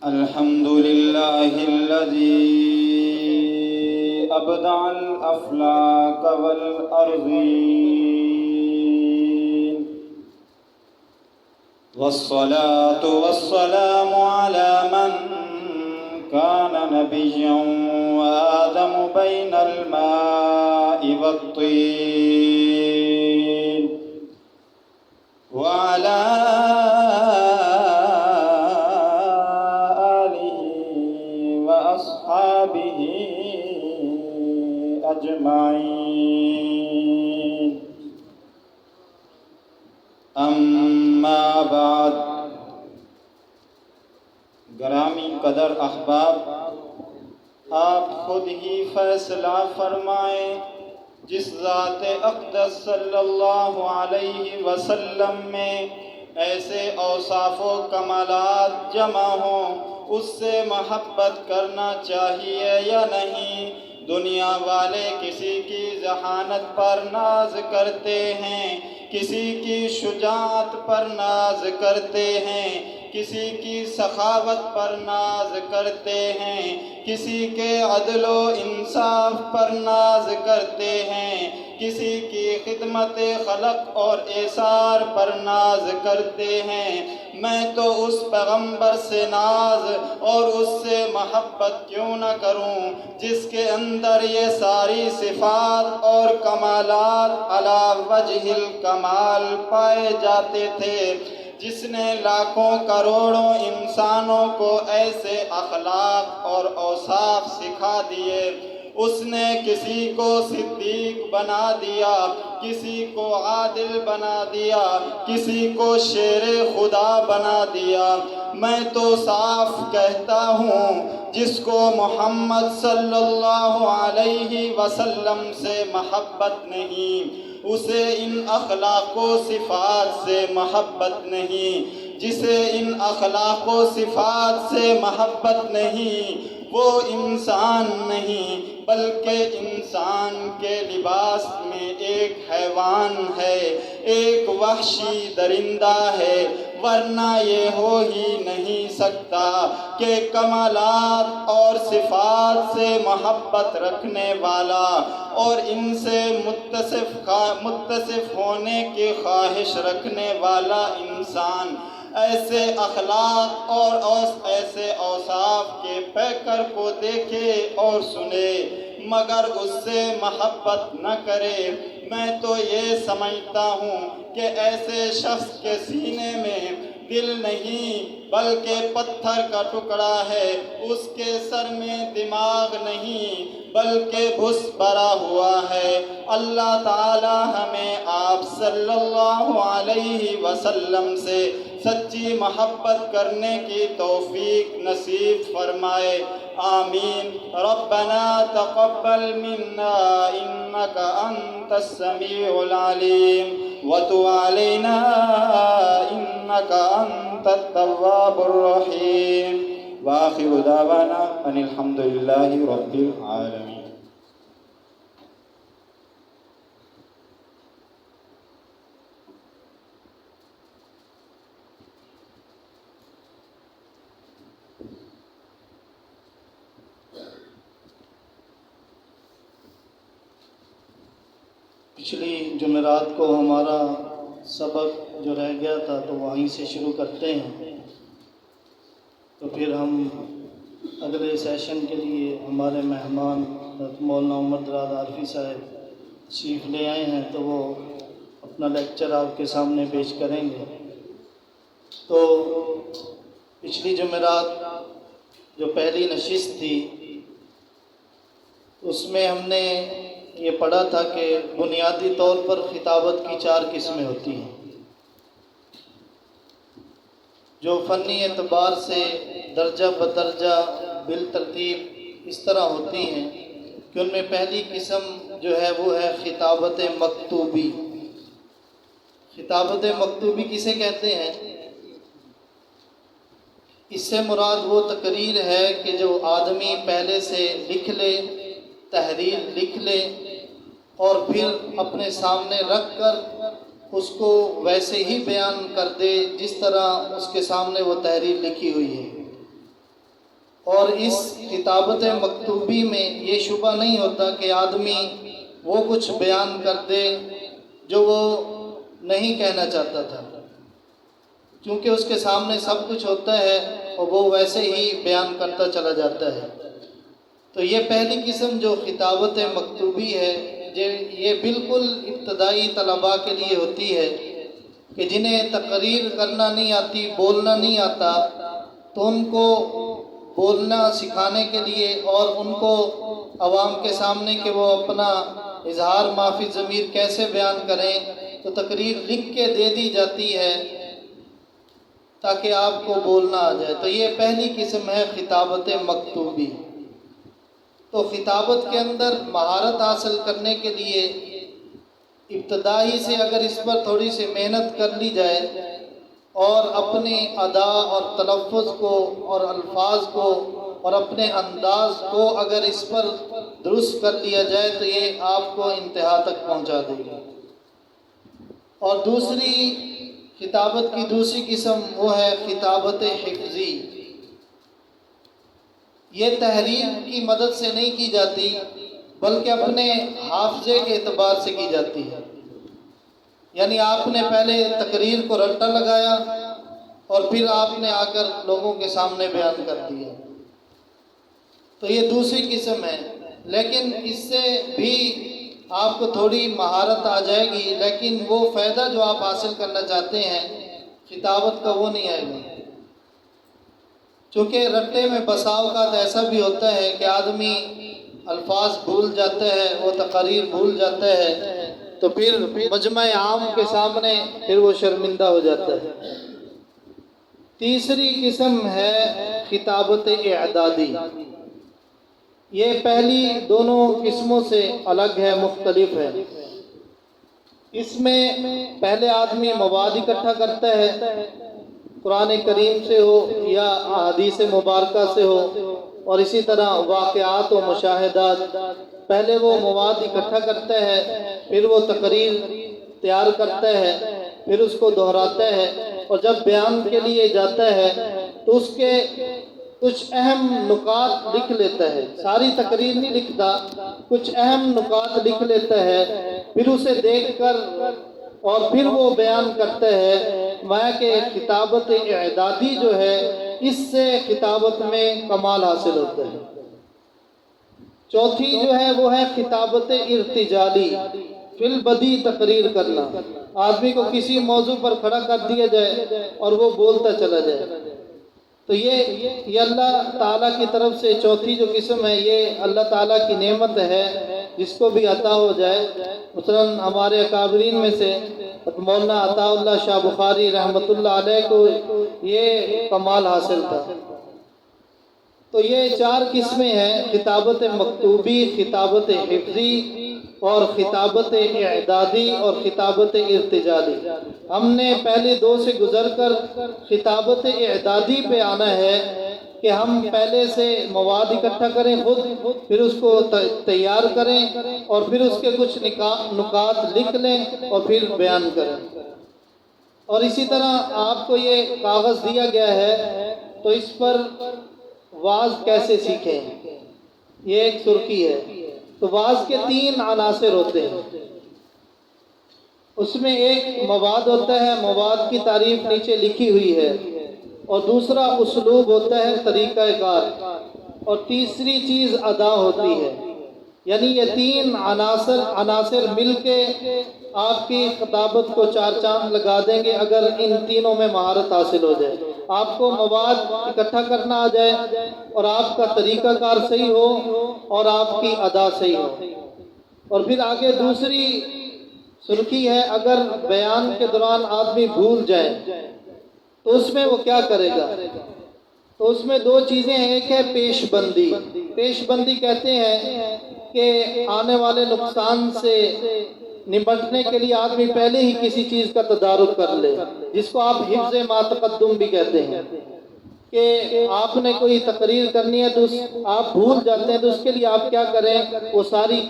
الحمد لله الذي أبدع الأفلاك والأرضين، والصلاة والسلام على من كان نبيا وآدم بين الماء والطين، وعلى أجمعين. أما بعد. گرامی قدر احباب، آپ خود ہی فیصلہ فرمائیں جس ذات اقدس صلی اللہ علیہ وسلم میں ایسے اوصاف و کمالات جمع ہوں، اس سے محبت کرنا چاہیے یا نہیں؟ دنیا والے کسی کی ذہانت پر ناز کرتے ہیں، کسی کی شجاعت پر ناز کرتے ہیں، کسی کی سخاوت پر ناز کرتے ہیں، کسی کے عدل و انصاف پر ناز کرتے ہیں، کسی کی خدمت خلق اور ایثار پر ناز کرتے ہیں۔ میں تو اس پیغمبر سے ناز اور اس سے محبت کیوں نہ کروں جس کے اندر یہ ساری صفات اور کمالات علی وجہ الکمال پائے جاتے تھے، جس نے لاکھوں کروڑوں انسانوں کو ایسے اخلاق اور اوصاف سکھا دیے۔ اس نے کسی کو صدیق بنا دیا، کسی کو عادل بنا دیا، کسی کو شیر خدا بنا دیا۔ میں تو صاف کہتا ہوں، جس کو محمد صلی اللہ علیہ وسلم سے محبت نہیں، اسے ان اخلاق و صفات سے محبت نہیں۔ جسے ان اخلاق و صفات سے محبت نہیں، وہ انسان نہیں بلکہ انسان کے لباس میں ایک حیوان ہے، ایک وحشی درندہ ہے، ورنہ یہ ہو ہی نہیں سکتا کہ کمالات اور صفات سے محبت رکھنے والا اور ان سے متصف ہونے کی خواہش رکھنے والا انسان ایسے اخلاق اور ایسے اوصاف کے پیکر کو دیکھے اور سنے مگر اس سے محبت نہ کرے۔ میں تو یہ سمجھتا ہوں کہ ایسے شخص کے سینے میں دل نہیں بلکہ پتھر کا ٹکڑا ہے، اس کے سر میں دماغ نہیں بلکہ بھس بھرا ہوا ہے۔ اللہ تعالی ہمیں آپ صلی اللہ علیہ وسلم سے سچی محبت کرنے کی توفیق نصیب فرمائے، آمین۔ ربنا تقبل منا انك انت السميع العليم وتب علينا انك انت التواب الرحيم واخر دعوانا ان الحمد لله رب العالمين۔ پچھلی جمعرات کو ہمارا سبق جو رہ گیا تھا تو وہیں سے شروع کرتے ہیں، تو پھر ہم اگلے سیشن کے لیے ہمارے مہمان مولانا عمر دراز عارفی صاحب تشریف لے آئے ہیں، تو وہ اپنا لیکچر آپ کے سامنے پیش کریں گے۔ تو پچھلی جمعرات جو پہلی نشست تھی اس میں ہم نے یہ پڑھا تھا کہ بنیادی طور پر خطابت کی 4 قسمیں ہوتی ہیں، جو فنی اعتبار سے درجہ بدرجہ بالترتیب اس طرح ہوتی ہیں کہ ان میں پہلی قسم جو ہے وہ ہے خطابت مکتوبی۔ خطابت مکتوبی کسے کہتے ہیں؟ اس سے مراد وہ تقریر ہے کہ جو آدمی پہلے سے لکھ لے، تحریر لکھ لے اور پھر اپنے سامنے رکھ کر اس کو ویسے ہی بیان کر دے جس طرح اس کے سامنے وہ تحریر لکھی ہوئی ہے۔ اور اس خطابت مکتوبی میں یہ شبہ نہیں ہوتا کہ آدمی وہ کچھ بیان کر دے جو وہ نہیں کہنا چاہتا تھا، کیونکہ اس کے سامنے سب کچھ ہوتا ہے اور وہ ویسے ہی بیان کرتا چلا جاتا ہے۔ تو یہ پہلی قسم جو خطابت مکتوبی ہے یہ بالکل ابتدائی طلباء کے لیے ہوتی ہے کہ جنہیں تقریر کرنا نہیں آتی، بولنا نہیں آتا، تو ان کو بولنا سکھانے کے لیے اور ان کو عوام کے سامنے کہ وہ اپنا اظہار معافی ضمیر کیسے بیان کریں، تو تقریر لکھ کے دے دی جاتی ہے تاکہ آپ کو بولنا آ جائے۔ تو یہ پہلی قسم ہے خطابت مکتوبی۔ تو خطابت کے اندر مہارت حاصل کرنے کے لیے ابتدائی سے اگر اس پر تھوڑی سی محنت کر لی جائے اور اپنی ادا اور تلفظ کو اور الفاظ کو اور اپنے انداز کو اگر اس پر درست کر لیا جائے تو یہ آپ کو انتہا تک پہنچا دے گا۔ اور دوسری خطابت کی دوسری قسم وہ ہے خطابت حفظی۔ یہ تحریر کی مدد سے نہیں کی جاتی بلکہ اپنے حافظے کے اعتبار سے کی جاتی ہے۔ یعنی آپ نے پہلے تقریر کو رٹا لگایا اور پھر آپ نے آ کر لوگوں کے سامنے بیان کر دیا، تو یہ دوسری قسم ہے۔ لیکن اس سے بھی آپ کو تھوڑی مہارت آ جائے گی، لیکن وہ فائدہ جو آپ حاصل کرنا چاہتے ہیں خطابت کا وہ نہیں آئے گا۔ چونکہ رٹے میں بسا اوقات ایسا بھی ہوتا ہے کہ آدمی الفاظ بھول جاتا ہے، وہ تقریر بھول جاتا ہے، تو پھر مجمع عام کے سامنے پھر وہ شرمندہ ہو جاتا ہے۔ تیسری قسم ہے خطابت اعدادی۔ یہ پہلی دونوں قسموں سے الگ ہے، مختلف ہے۔ اس میں پہلے آدمی مواد اکٹھا کرتا ہے، قرآن کریم سے ہو یا احادیث مبارکہ سے ہو، اور اسی طرح واقعات و مشاہدات۔ پہلے وہ مواد اکٹھا کرتا ہے، پھر وہ تقریر تیار کرتا ہے، پھر اس کو دہراتا ہے، اور جب بیان کے لیے جاتا ہے تو اس کے کچھ اہم نکات لکھ لیتا ہے۔ ساری تقریر نہیں لکھتا، کچھ اہم نکات لکھ لیتا ہے، پھر اسے دیکھ کر اور پھر وہ بیان کرتا ہے۔ میں کہ خطابت اعدادی جو ہے اس سے خطابت میں کمال حاصل ہوتا ہے۔ چوتھی جو ہے وہ ہے خطابت ارتجالی، فی البدی تقریر کرنا۔ آدمی کو کسی موضوع پر کھڑا کر دیا جائے اور وہ بولتا چلا جائے، تو یہ اللہ تعالیٰ کی طرف سے چوتھی جو قسم ہے، یہ اللہ تعالیٰ کی نعمت ہے، جس کو بھی عطا ہو جائے۔ مثلاً ہمارے اکابرین میں سے مولانا عطا اللہ شاہ بخاری رحمۃ اللہ علیہ کو یہ کمال حاصل تھا۔ تو یہ چار قسمیں ہیں، خطابت مکتوبی، خطابت حفظی اور خطابت اعدادی اور خطابت ارتجالی۔ ہم نے پہلے دو سے گزر کر خطابت اعدادی پہ آنا ہے کہ ہم پہلے سے مواد اکٹھا کریں خود، پھر اس کو تیار کریں اور پھر اس کے کچھ نکات لکھ لیں اور پھر بیان کریں۔ اور اسی طرح آپ کو یہ کاغذ دیا گیا ہے تو اس پر واعظ کیسے سیکھیں، یہ ایک سرخی ہے۔ تو واعظ کے 3 عناصر ہوتے ہیں، اس میں ایک مواد ہوتا ہے، مواد کی تعریف نیچے لکھی ہوئی ہے، اور دوسرا اسلوب ہوتا ہے، طریقہ کار، اور تیسری چیز ادا ہوتی ہے۔ یعنی یہ 3 عناصر مل کے آپ کی خطابت کو 4 چاند لگا دیں گے اگر ان تینوں میں مہارت حاصل ہو جائے۔ آپ کو مواد اکٹھا کرنا آ جائے اور آپ کا طریقہ کار صحیح ہو اور آپ کی ادا صحیح ہو۔ اور پھر آگے دوسری سرخی ہے، اگر بیان کے دوران آدمی بھول جائے تو اس میں وہ کیا کرے گا؟ تو اس میں 2 چیزیں ہیں، ایک ہے پیش بندی۔ پیش بندی کہتے ہیں کہ آنے والے نقصان سے نمٹنے کے لیے آدمی پہلے ہی کسی چیز کا تدارک کر لے، جس کو آپ حفظ ما تقدم بھی کہتے ہیں، کہ آپ نے کوئی تقریر کرنی ہے تو آپ بھول جاتے ہیں، تو اس کے لیے آپ کیا کریں، وہ ساری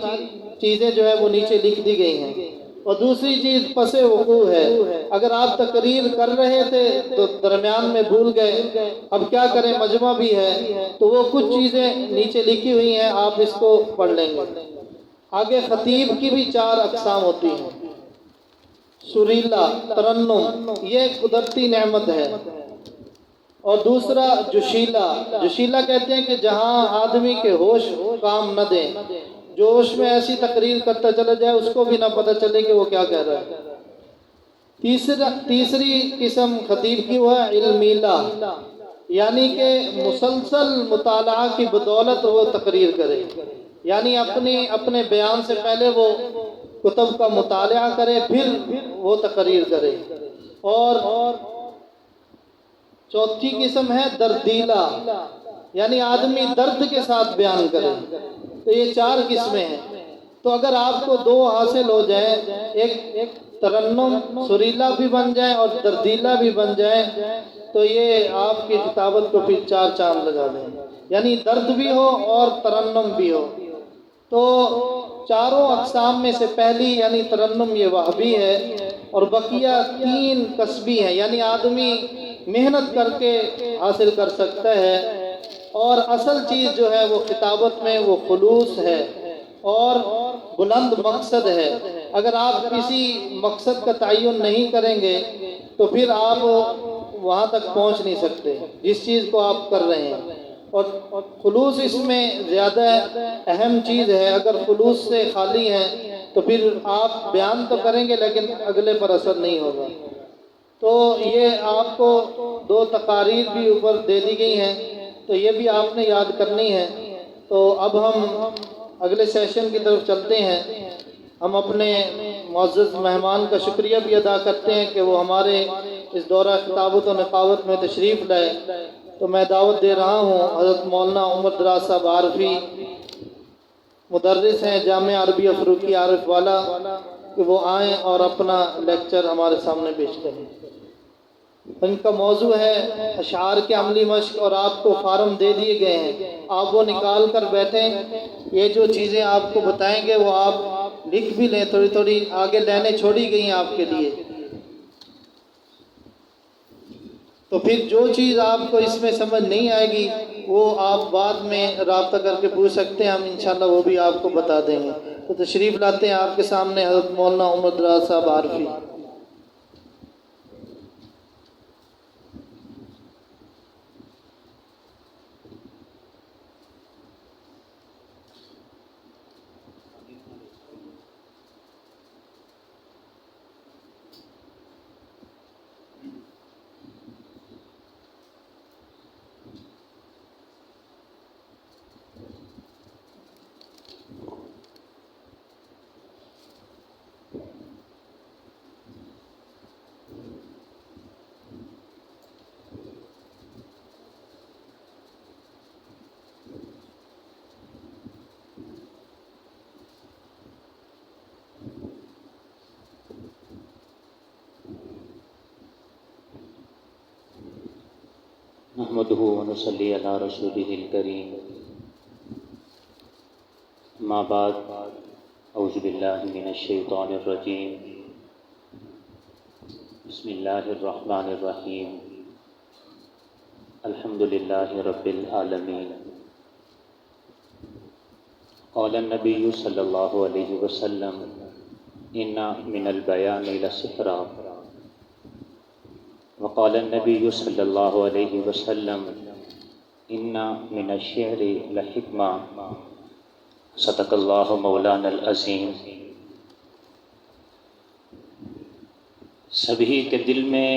چیزیں جو ہے وہ نیچے لکھ دی گئی ہیں۔ اور دوسری چیز پس وقوع ہے، اگر آپ تقریر کر رہے تھے تو درمیان میں بھول گئے، اب کیا کریں، مجمع بھی ہے تو وہ کچھ چیزیں نیچے لکھی ہوئی ہیں، آپ اس کو پڑھ لیں گے۔ آگے خطیب کی بھی 4 اقسام ہوتی ہیں، سریلا، ترنم، یہ قدرتی نعمت ہے، اور دوسرا جشیلا کہتے ہیں کہ جہاں آدمی کے ہوش کام نہ دیں، جوش میں ایسی تقریر کرتا چلا جائے اس کو بھی نہ پتہ چلے کہ وہ کیا کہہ رہا ہے۔ تیسری قسم خطیب کی وہ ہے علمیلا، یعنی کہ مسلسل مطالعہ کی بدولت وہ تقریر کرے، یعنی اپنے بیان سے پہلے وہ کتب کا مطالعہ کرے پھر وہ تقریر کرے۔ اور چوتھی قسم ہے دردیلا، یعنی آدمی درد کے ساتھ بیان کرے۔ تو یہ 4 قسمیں ہیں۔ تو اگر آپ کو 2 حاصل ہو جائیں، ایک ترنم سریلا بھی بن جائے اور دردیلا بھی بن جائے، تو یہ آپ کی خطابت کو پھر 4 چاند لگا دیں، یعنی درد بھی ہو اور ترنم بھی ہو۔ تو چاروں اقسام میں سے پہلی یعنی ترنم یہ وہبی ہے، اور بقیہ 3 کسبی ہیں، یعنی آدمی محنت کر کے حاصل کر سکتا ہے۔ اور اصل چیز جو ہے وہ خطابت میں وہ خلوص ہے اور بلند مقصد ہے۔ اگر آپ کسی مقصد کا تعین نہیں کریں گے تو پھر آپ وہاں تک پہنچ نہیں سکتے جس چیز کو آپ کر رہے ہیں۔ اور خلوص اس میں زیادہ اہم چیز ہے۔ اگر خلوص سے خالی ہیں تو پھر آپ بیان تو کریں گے لیکن اگلے پر اثر نہیں ہوگا۔ تو یہ آپ کو 2 تقاریر بھی اوپر دے دی گئی ہیں، تو یہ بھی آپ نے یاد کرنی ہے۔ تو اب ہم اگلے سیشن کی طرف چلتے ہیں۔ ہم اپنے معزز مہمان کا شکریہ بھی ادا کرتے ہیں کہ وہ ہمارے اس دورہ خطابت و نقاوت میں تشریف لائے۔ تو میں دعوت دے رہا ہوں حضرت مولانا عمر دراز صاحب عارفی، مدرس ہیں جامعہ عربیہ فروقی عارف والا، کہ وہ آئیں اور اپنا لیکچر ہمارے سامنے پیش کریں۔ ان کا موضوع ہے اشعار کے عملی مشق، اور آپ کو فارم دے دیے گئے ہیں، آپ وہ نکال کر بیٹھیں۔ یہ جو چیزیں آپ کو بتائیں گے وہ آپ لکھ بھی لیں، تھوڑی تھوڑی آگے لائنیں چھوڑی گئی ہیں آپ کے لیے۔ تو پھر جو چیز آپ کو اس میں سمجھ نہیں آئے گی وہ آپ بعد میں رابطہ کر کے پوچھ سکتے ہیں، ہم انشاءاللہ وہ بھی آپ کو بتا دیں گے۔ تو تشریف لاتے ہیں آپ کے سامنے حضرت مولانا عمر دراز صاحب عارفی۔ نحمده ونصلي على رسوله الكريم، ما بعد، اعوذ باللہ من الشیطان الرجیم، بسم اللہ الرحمن الرحیم، الحمد للہ رب العالمین۔ قال النبی صلی اللہ علیہ وسلم ان من البیان لسحرا، وقال النبی صلی اللہ علیہ وسلم ان من الشعر لحکمہ، صدق اللہ مولانا العظیم۔ سبھی کے دل میں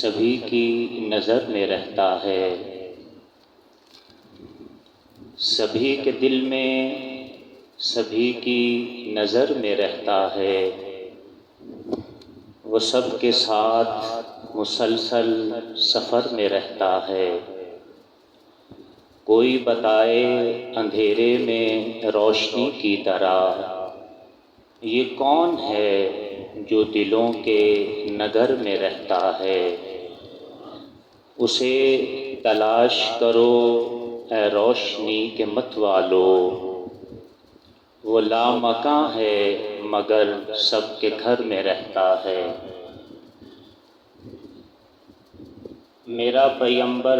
سبھی کی نظر میں رہتا ہے، سبھی کے دل میں سبھی کی نظر میں رہتا ہے، وہ سب کے ساتھ مسلسل سفر میں رہتا ہے۔ کوئی بتائے اندھیرے میں روشنی کی طرح، یہ کون ہے جو دلوں کے نگر میں رہتا ہے؟ اسے تلاش کرو اے روشنی کے مت والو، وہ لامکاں ہے مگر سب کے گھر میں رہتا ہے۔ میرا پیغمبر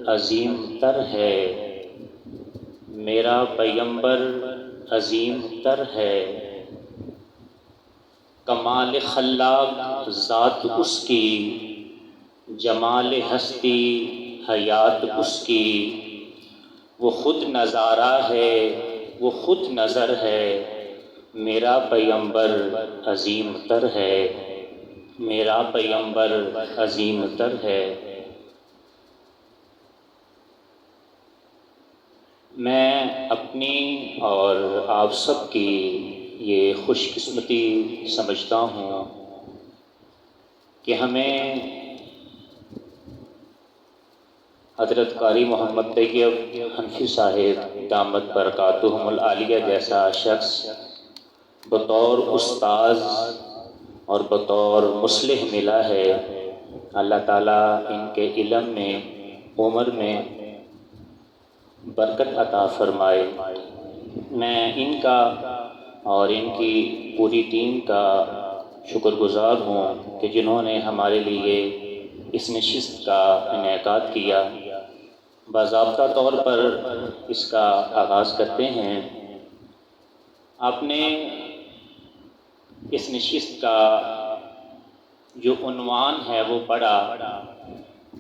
عظیم تر ہے، میرا پیغمبر عظیم تر ہے، کمال خلاق ذات اس کی، جمال ہستی حیات اس کی، وہ خود نظارہ ہے وہ خود نظر ہے، میرا پیغمبر عظیم تر ہے، میرا پیغمبر عظیم تر ہے۔ میں اپنی اور آپ سب کی یہ خوش قسمتی سمجھتا ہوں کہ ہمیں حضرت قاری محمد طیب حنفی صاحب دامت برکاتہم العالیہ جیسا شخص بطور استاذ اور بطور مصلح ملا ہے۔ اللہ تعالیٰ ان کے علم میں، عمر میں برکت عطا فرمائے۔ میں ان کا اور ان کی پوری ٹیم کا شکر گزار ہوں کہ جنہوں نے ہمارے لیے اس نشست کا انعقاد کیا۔ باضابطہ طور پر اس کا آغاز کرتے ہیں۔ آپ نے اس نشست کا جو عنوان ہے وہ پڑھا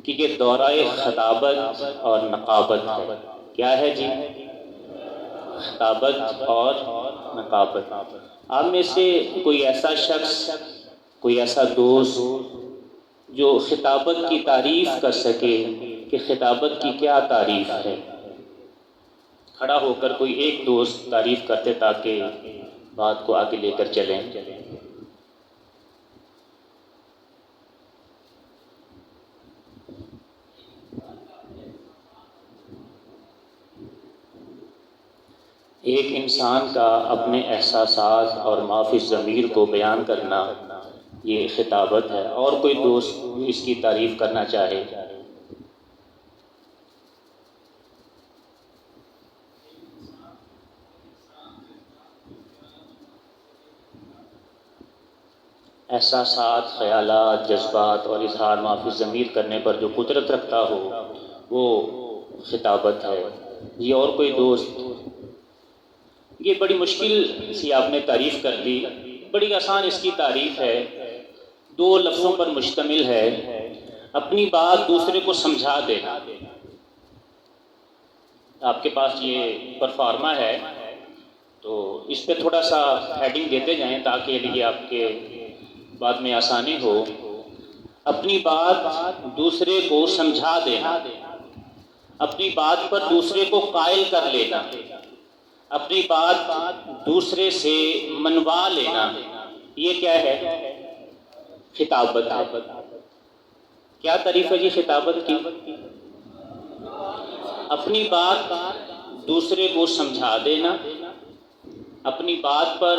کہ یہ دورہ خطابت اور نقابت ہے۔ کیا ہے جی؟ خطابت اور نقابت۔ آپ میں سے کوئی ایسا شخص، کوئی ایسا دوست جو خطابت کی تعریف کر سکے کہ خطابت کی کیا تعریف ہے؟ کھڑا ہو کر کوئی ایک دوست تعریف کرتے تاکہ بات کو آگے لے کر چلیں۔ ایک انسان کا اپنے احساسات اور ما فی الضمیر کو بیان کرنا یہ خطابت ہے۔ اور کوئی دوست اس کی تعریف کرنا چاہے؟ احساسات، خیالات، جذبات اور اظہار ما فی الضمیر کرنے پر جو قدرت رکھتا ہو وہ خطابت ہے۔ یہ اور کوئی دوست؟ یہ بڑی مشکل سی آپ نے تعریف کر دی، بڑی آسان اس کی تعریف ہے، دو لفظوں پر مشتمل ہے، اپنی بات دوسرے کو سمجھا دینا۔ آپ کے پاس یہ پرفارما ہے تو اس پہ تھوڑا سا ہیڈنگ دیتے جائیں تاکہ یہ آپ کے بعد میں آسانی ہو۔ اپنی بات دوسرے کو سمجھا دینا، اپنی بات پر دوسرے کو قائل کر لینا، اپنی بات دوسرے سے منوا لینا، یہ کیا ہے؟ خطابت ہے۔ کیا تعریف ہے جی خطابت کی؟ اپنی بات دوسرے کو سمجھا دینا، اپنی بات پر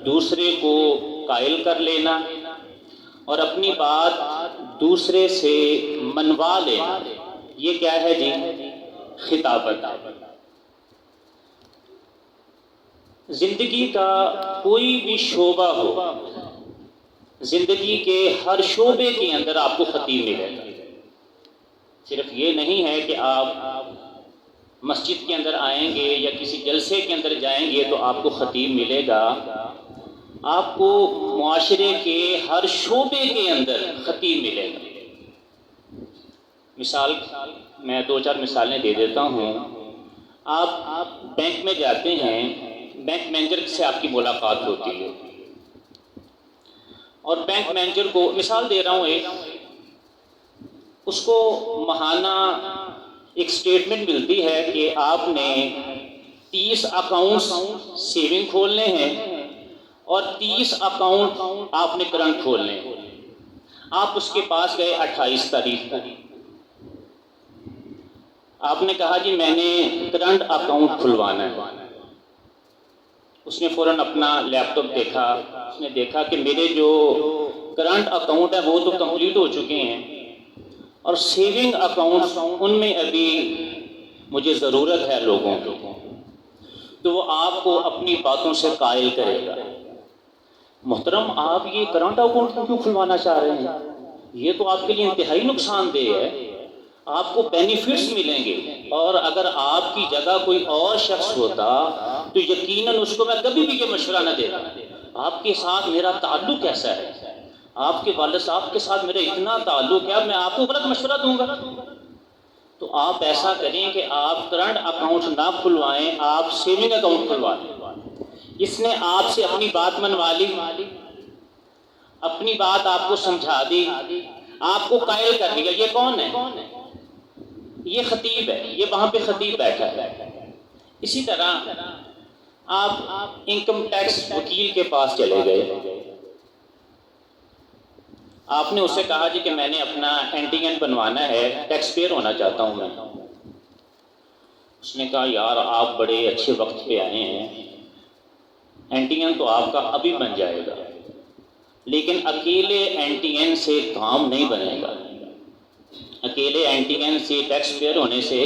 دوسرے کو قائل کر لینا اور اپنی بات دوسرے سے منوا لینا، یہ کیا ہے جی؟ خطابت۔ زندگی کا کوئی بھی شعبہ ہو، زندگی کے ہر شعبے کے اندر آپ کو خطیب ملے گا۔ صرف یہ نہیں ہے کہ آپ مسجد کے اندر آئیں گے یا کسی جلسے کے اندر جائیں گے تو آپ کو خطیب ملے گا، آپ کو معاشرے کے ہر شعبے کے اندر خطیب ملے گا۔ مثال میں دو چار مثالیں دے دیتا ہوں۔ آپ بینک میں جاتے ہیں، بینک مینیجر سے آپ کی ملاقات ہوتی ہے اور بینک مینیجر کو مثال دے رہا ہوں ایک، اس کو ماہانہ ایک سٹیٹمنٹ ملتی ہے کہ آپ نے 30 اکاؤنٹس سیونگ کھولنے ہیں اور 30 اکاؤنٹ آپ نے کرنٹ کھولنے ہیں۔ آپ اس کے پاس گئے 28 تاریخ کو، آپ نے کہا جی میں نے کرنٹ اکاؤنٹ کھلوانا ہے۔ اس نے فوراً اپنا لیپ ٹاپ دیکھا، اس نے دیکھا کہ میرے جو کرنٹ اکاؤنٹ ہے وہ تو کمپلیٹ ہو چکے ہیں اور سیونگ اکاؤنٹ ان میں ابھی مجھے ضرورت ہے لوگوں کی، تو وہ آپ کو اپنی باتوں سے قائل کرے گا۔ محترم آپ یہ کرنٹ اکاؤنٹ کیوں کھلوانا چاہ رہے ہیں؟ یہ تو آپ کے لیے انتہائی نقصان دہ ہے، آپ کو بینیفٹس ملیں گے، اور اگر آپ کی جگہ کوئی اور شخص ہوتا تو یقیناً اس کو میں کبھی بھی یہ مشورہ نہ دیتا۔ آپ کے ساتھ میرا تعلق کیسا ہے؟ آپ کے والد صاحب کے ساتھ میرا اتنا تعلق ہے، میں آپ کو غلط مشورہ دوں گا؟ تو آپ ایسا کریں کہ آپ کرنٹ اکاؤنٹ نہ کھلوائیں، آپ سیونگ اکاؤنٹ کھلوائیں۔ اس نے آپ سے اپنی بات منوا لی، اپنی بات آپ کو سمجھا دی، آپ کو قائل کر دیا۔ یہ کون ہے؟ یہ خطیب ہے، یہ وہاں پہ خطیب بیٹھا ہے۔ اسی طرح آپ انکم ٹیکس وکیل کے پاس چلے گئے، آپ نے اس سے کہا جی کہ میں نے اپنا اینٹیگن بنوانا ہے، ٹیکس پیئر ہونا چاہتا ہوں میں۔ اس نے کہا یار آپ بڑے اچھے وقت پہ آئے ہیں، اینٹیگن تو آپ کا ابھی بن جائے گا، لیکن اکیلے اینٹیگن سے کام نہیں بنے گا، اکیلے اینٹیگن سے ٹیکس پیئر ہونے سے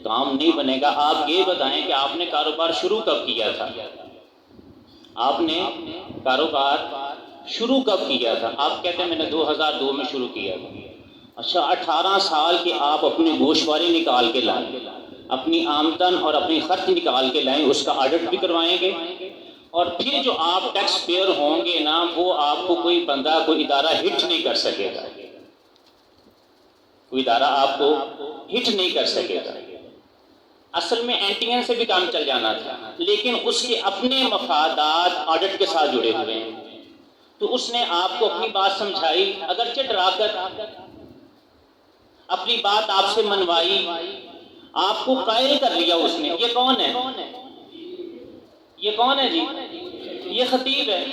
کام نہیں بنے گا۔ آپ یہ بتائیں کہ آپ نے کاروبار شروع کب کیا تھا؟ آپ نے کاروبار شروع کب کیا تھا؟ آپ کہتے ہیں میں نے 2002 میں شروع کیا تھا۔ اچھا 18 سال کے آپ اپنے گوشوارے نکال کے لائیں، اپنی آمدن اور اپنی خرچ نکال کے لائیں، اس کا آڈٹ بھی کروائیں گے، اور پھر جو آپ ٹیکس پیئر ہوں گے نا وہ آپ کو کوئی بندہ کوئی ادارہ ہٹ نہیں کر سکے گا، کوئی ادارہ آپ کو ہٹ نہیں کر سکے گا۔ اصل میں اینٹیگن سے بھی کام چل جانا تھا، لیکن اس کے اپنے مفادات آڈٹ کے ساتھ جڑے ہوئے ہیں، تو اس نے آپ کو اپنی بات سمجھائی، اگرچہ ڈرا کر اپنی بات آپ سے منوائی، آپ کو قائل کر لیا اس نے۔ یہ کون ہے؟ یہ کون ہے جی؟ یہ خطیب ہے۔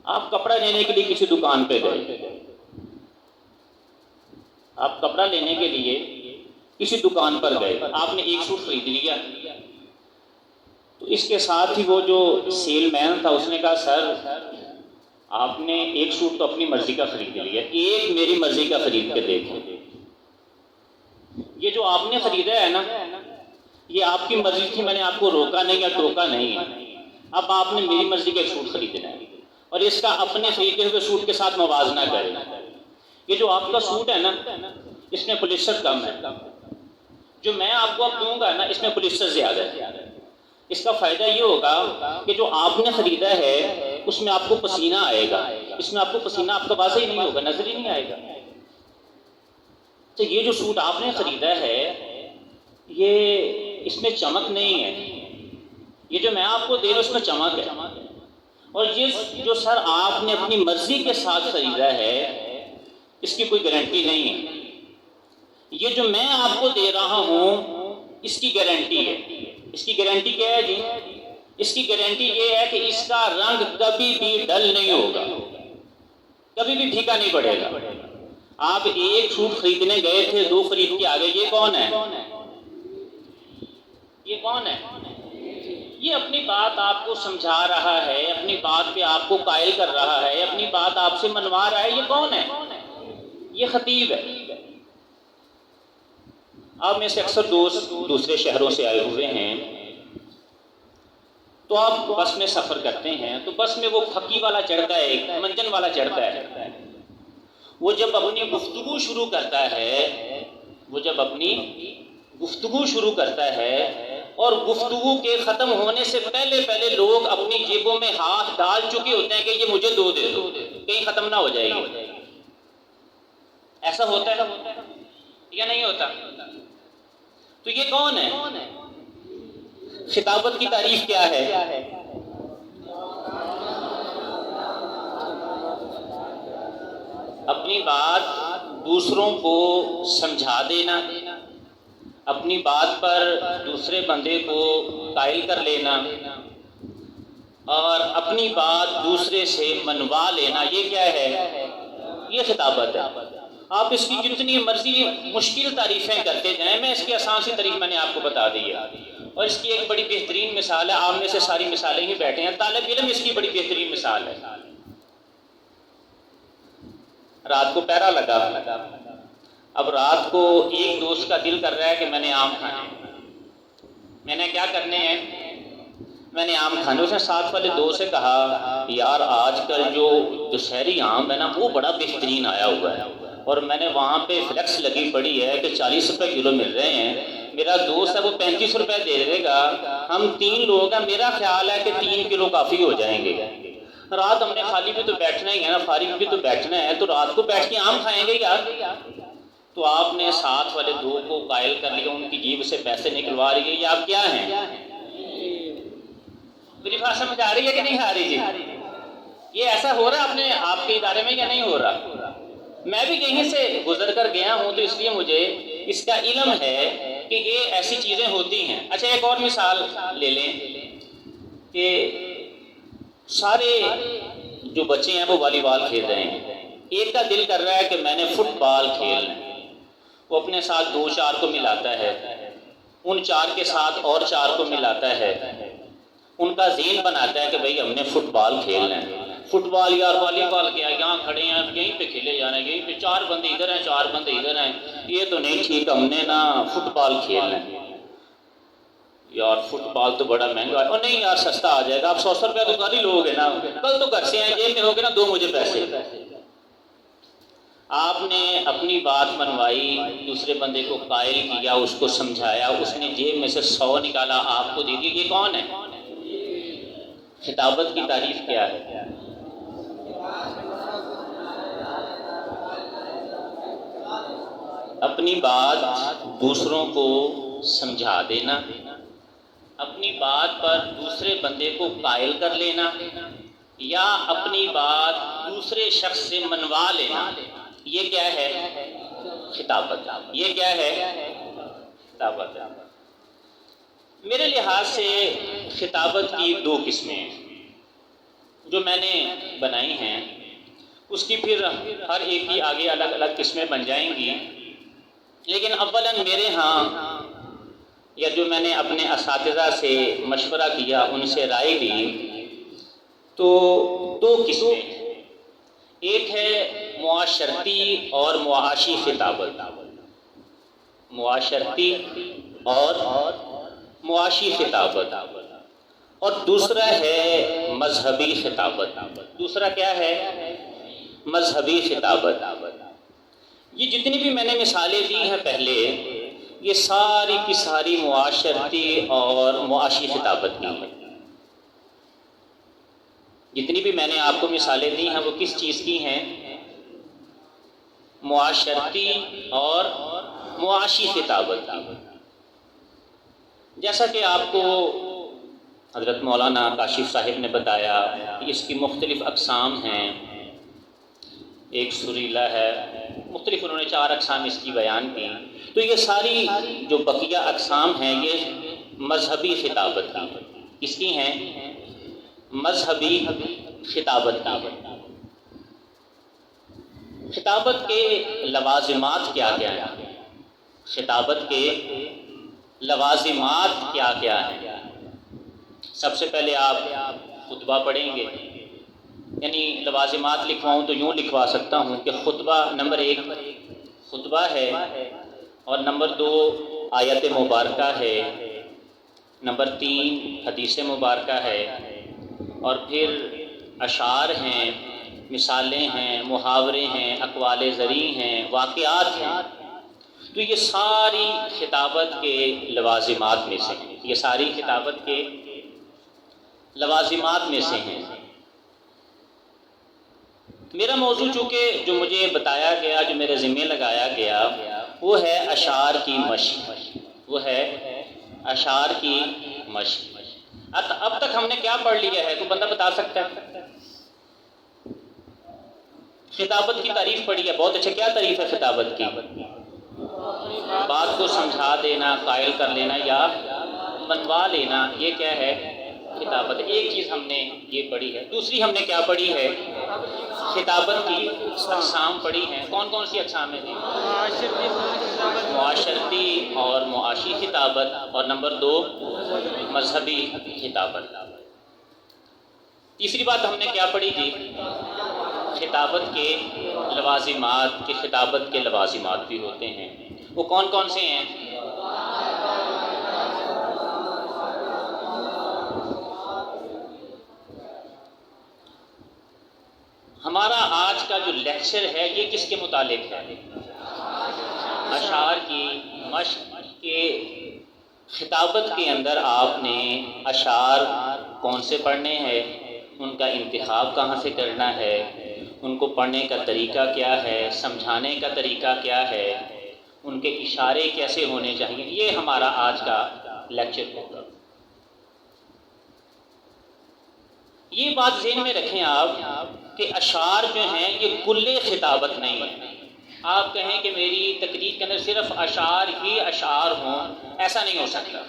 آپ کپڑا لینے کے لیے کسی دکان پہ گئے، آپ کپڑا لینے کے لیے کسی دکان پر گئے، آپ نے ایک سوٹ خرید لیا، تو اس کے ساتھ ہی وہ جو سیل مین تھا اس نے کہا سر آپ نے ایک سوٹ تو اپنی مرضی کا خرید لیا، ایک میری مرضی کا خرید کے دیکھیں۔ یہ جو آپ نے خریدا ہے نا یہ آپ کی مرضی تھی، میں نے آپ کو روکا نہیں یا ٹوکا نہیں ہے، اب آپ نے میری مرضی کا ایک سوٹ خریدنا ہے، اور اس کا اپنے خریدے ہوئے سوٹ کے ساتھ موازنہ کریں۔ یہ جو آپ کا سوٹ ہے نا اس میں پولیسٹر کم ہے، جو میں آپ کو اب دوں گا نا اس میں پولیسٹر زیادہ ہے۔ اس کا فائدہ یہ ہوگا کہ جو آپ نے خریدا ہے اس میں آپ کو پسینہ آئے گا، اس میں آپ کو پسینہ آپ کا واضح ہی نہیں ہوگا، نظر ہی نہیں آئے گا۔ تو یہ جو سوٹ آپ نے خریدا ہے یہ اس میں چمک نہیں ہے، یہ جو میں آپ کو دے رہا ہوں اس میں چمک ہے، اور یہ جو سر آپ نے اپنی مرضی کے ساتھ خریدا ہے اس کی کوئی گارنٹی نہیں ہے، یہ جو میں آپ کو دے رہا ہوں اس کی گارنٹی ہے۔ اس کی گارنٹی کیا ہے جی؟ اس کی گارنٹی یہ ہے کہ اس کا رنگ کبھی بھی ڈل نہیں ہوگا، کبھی بھی پھیکا نہیں پڑے گا۔ آپ ایک سوٹ خریدنے گئے تھے، دو خرید کے آگے، یہ کون ہے؟ یہ کون ہے؟ یہ اپنی بات آپ کو سمجھا رہا ہے، اپنی بات پہ آپ کو قائل کر رہا ہے، اپنی بات آپ سے منوا رہا ہے، یہ کون ہے؟ یہ خطیب ہے۔ آپ میں سے اکثر دوست دوسرے شہروں سے آئے ہوئے ہیں، تو آپ بس میں سفر کرتے ہیں تو بس میں وہ پھکی والا چڑھتا ہے، ایک منجن والا چڑھتا ہے، وہ جب اپنی گفتگو شروع کرتا ہے، وہ جب اپنی گفتگو شروع کرتا ہے اور گفتگو کے ختم ہونے سے پہلے پہلے لوگ اپنی جیبوں میں ہاتھ ڈال چکے ہوتے ہیں کہ یہ مجھے دو دے دو کہیں ختم نہ ہو جائے گی۔ ایسا ہوتا ہے یا نہیں ہوتا؟ تو یہ کون ہے؟ خطابت کی تعریف کیا ہے؟ اپنی بات دوسروں کو سمجھا دینا، اپنی بات پر دوسرے بندے کو قائل کر لینا اور اپنی بات دوسرے سے منوا لینا، یہ کیا ہے؟ یہ خطابت ہے۔ آپ اس کی جتنی مرضی مشکل تعریفیں کرتے جائیں، میں اس کی آسان سی تعریف میں نے آپ کو بتا دی ہے، اور اس کی ایک بڑی بہترین مثال ہے، آپ میں سے ساری مثالیں ہی بیٹھے ہیں، طالب علم اس کی بڑی بہترین مثال ہے۔ رات کو پہرا لگا، اب رات کو ایک دوست کا دل کر رہا ہے کہ میں نے آم کھانے، میں نے کیا کرنے ہیں؟ میں نے آم کھانے۔ اس نے ساتھ والے دوست سے کہا یار آج کل جو دشہری آم ہے نا وہ بڑا بہترین آیا ہوا ہے، اور میں نے وہاں پہ فلیکس لگی پڑی ہے کہ 40 روپے کلو مل رہے ہیں، میرا دوست ہے وہ 35 روپے دے دے گا، ہم 3 لوگ ہیں، میرا خیال ہے کہ 3 کلو کافی ہو جائیں گے۔ رات ہم نے خالی بھی تو بیٹھنا ہی ہے نا، فارغ بھی تو بیٹھنا ہے، تو رات کو بیٹھ کے آم کھائیں گے یار۔ تو آپ نے ساتھ والے دو کو قائل کر لیا، ان کی جیب سے پیسے نکلوا رہی ہے، یہ آپ کیا ہیں؟ میری بات سمجھ آ رہی ہے کہ نہیں آ رہی جی؟ یہ ایسا ہو رہا ہے اپنے آپ کے ادارے میں یا نہیں ہو رہا؟ میں بھی کہیں سے گزر کر گیا ہوں تو اس لیے مجھے اس کا علم ہے کہ یہ ایسی چیزیں ہوتی ہیں۔ اچھا ایک اور مثال لے لیں کہ سارے جو بچے ہیں وہ والی بال کھیل رہے ہیں، ایک کا دل کر رہا ہے کہ میں نے فٹ بال کھیلنا ہے، وہ اپنے ساتھ 2-4 کو ملاتا ہے، ان 4 کے ساتھ اور 4 کو ملاتا ہے، ان کا ذہن بناتا ہے کہ بھئی ہم نے فٹ بال کھیلنا ہے۔ فٹ بال یار والی بال کیا یہاں کھڑے ہیں یہیں پہ کھیلے جانا ہے، یہیں پہ 4 بندے ادھر ہیں 4 بندے ادھر ہیں، یہ تو نہیں ٹھیک، ہم نے نا فٹ بال کھیلنا ہے۔ یار فٹ بال تو بڑا مہنگا ہے، اور نہیں یار سستا آ جائے گا، آپ 100 روپیہ تو کر ہی لوگے نا، کل تو گھر سے ہیں جیب میں ہوگے نا، دو مجھے پیسے۔ آپ نے اپنی بات منوائی، دوسرے بندے کو قائل کیا، اس کو سمجھایا، اس نے جیب میں سے 100 نکالا آپ کو دے دیا، یہ کون ہے؟ خطابت کی تعریف کیا ہے؟ اپنی بات دوسروں کو سمجھا دینا، اپنی بات پر دوسرے بندے کو قائل کر لینا، یا اپنی بات دوسرے شخص سے منوا لینا، یہ کیا ہے؟ خطابت۔ یہ کیا ہے؟ خطابت۔ میرے لحاظ سے خطابت کی 2 قسمیں ہیں جو میں نے بنائی ہیں، اس کی پھر ہر ایک کی آگے الگ الگ قسمیں بن جائیں گی، لیکن اولاً میرے ہاں یا جو میں نے اپنے اساتذہ سے مشورہ کیا، ان سے رائے لی، تو 2 قسمیں، ایک ہے معاشرتی اور معاشی خطابت، معاشرتی اور معاشی خطابت، اور دوسرا ہے مذہبی خطابت۔ دوسرا کیا ہے؟ مذہبی خطابت۔ یہ جتنی بھی میں نے مثالیں دی ہیں پہلے، یہ ساری کی ساری معاشرتی اور معاشی خطابت کی ہیں۔ جتنی بھی میں نے آپ کو مثالیں دی ہیں وہ کس چیز کی ہیں؟ معاشرتی اور معاشی خطابت کی۔ جیسا کہ آپ کو حضرت مولانا کاشف صاحب نے بتایا، اس کی مختلف اقسام ہیں، ایک سریلا ہے، مختلف انہوں نے 4 اقسام اس کی بیان کی، تو یہ sاری جو بقیہ اقسام ہیں یہ مذہبی خطابت کی، اس کی ہیں مذہبی خطابت کی۔ خطابت کے لوازمات کیا کیا ہیں؟ خطابت کے لوازمات کیا کیا ہیں؟ سب سے پہلے آپ خطبہ پڑھیں گے، یعنی لوازمات لکھواؤں تو یوں لکھوا سکتا ہوں کہ خطبہ نمبر 1 خطبہ ہے، اور نمبر 2 آیت مبارکہ ہے، نمبر 3 حدیث مبارکہ ہے، اور پھر اشعار ہیں، مثالیں ہیں، محاورے ہیں، اقوال زرعی ہیں، واقعات ہیں۔ تو یہ ساری خطابت کے لوازمات میں سے ہیں، یہ ساری خطابت کے لوازمات میں سے ہیں۔ میرا موضوع چونکہ جو مجھے بتایا گیا، جو میرے ذمہ لگایا گیا، وہ ہے اشعار کی مشق، وہ ہے اشعار کی مشق۔ اب تک ہم نے کیا پڑھ لیا ہے؟ کوئی بندہ بتا سکتا ہے؟ خطابت کی تعریف پڑھی ہے، بہت اچھا۔ کیا تعریف ہے خطابت کی؟ بات کو سمجھا دینا، قائل کر لینا یا منوا لینا، یہ کیا ہے؟ خطابت۔ ایک چیز ہم نے یہ پڑھی ہے۔ دوسری ہم نے کیا پڑھی ہے؟ خطابت کی اقسام پڑھی ہیں۔ کون کون سی اقسام ہیں؟ معاشرتی اور معاشی خطابت، اور نمبر 2 مذہبی خطابت۔ تیسری بات ہم نے کیا پڑھی تھی؟ خطابت کے لوازمات، کہ خطابت کے لوازمات بھی ہوتے ہیں، وہ کون کون سے ہیں؟ ہمارا آج کا جو لیکچر ہے یہ کس کے متعلق ہے؟ اشعار کی مشق کے۔ خطابت کے اندر آپ نے اشعار کون سے پڑھنے ہیں، ان کا انتخاب کہاں سے کرنا ہے، ان کو پڑھنے کا طریقہ کیا ہے، سمجھانے کا طریقہ کیا ہے، ان کے اشارے کیسے ہونے چاہیے، یہ ہمارا آج کا لیکچر ہوگا۔ یہ بات ذہن میں رکھیں آپ کہ اشعار جو ہیں یہ کل خطابت نہیں ہے۔ آپ کہیں کہ میری تقریر کے اندر صرف اشعار ہی اشعار ہوں، ایسا نہیں ہو سکتا۔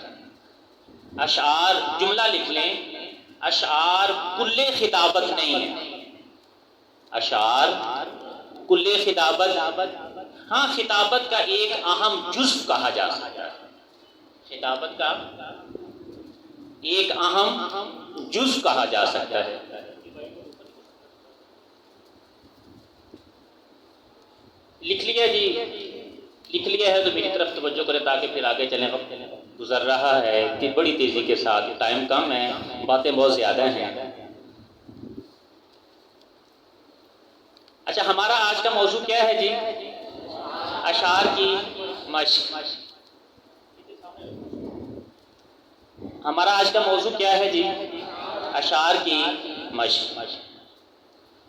اشعار جملہ لکھ لیں، اشعار کل خطابت نہیں ہے، اشعار کل خطابت، ہاں خطابت کا ایک اہم جزو کہا جا سکتا ہے، خطابت کا ایک اہم جزو کہا جا سکتا ہے۔ لکھ لیا جی، لکھ لیا ہے تو میری طرف توجہ کریں تاکہ پھر آگے چلیں، وقت گزر رہا ہے کہ بڑی تیزی کے ساتھ، ٹائم کم ہے، باتیں بہت زیادہ ہیں۔ اچھا، ہمارا آج کا موضوع کیا ہے جی؟ اشعار کی مشق۔ ہمارا آج کا موضوع کیا ہے جی؟ اشعار کی مشق۔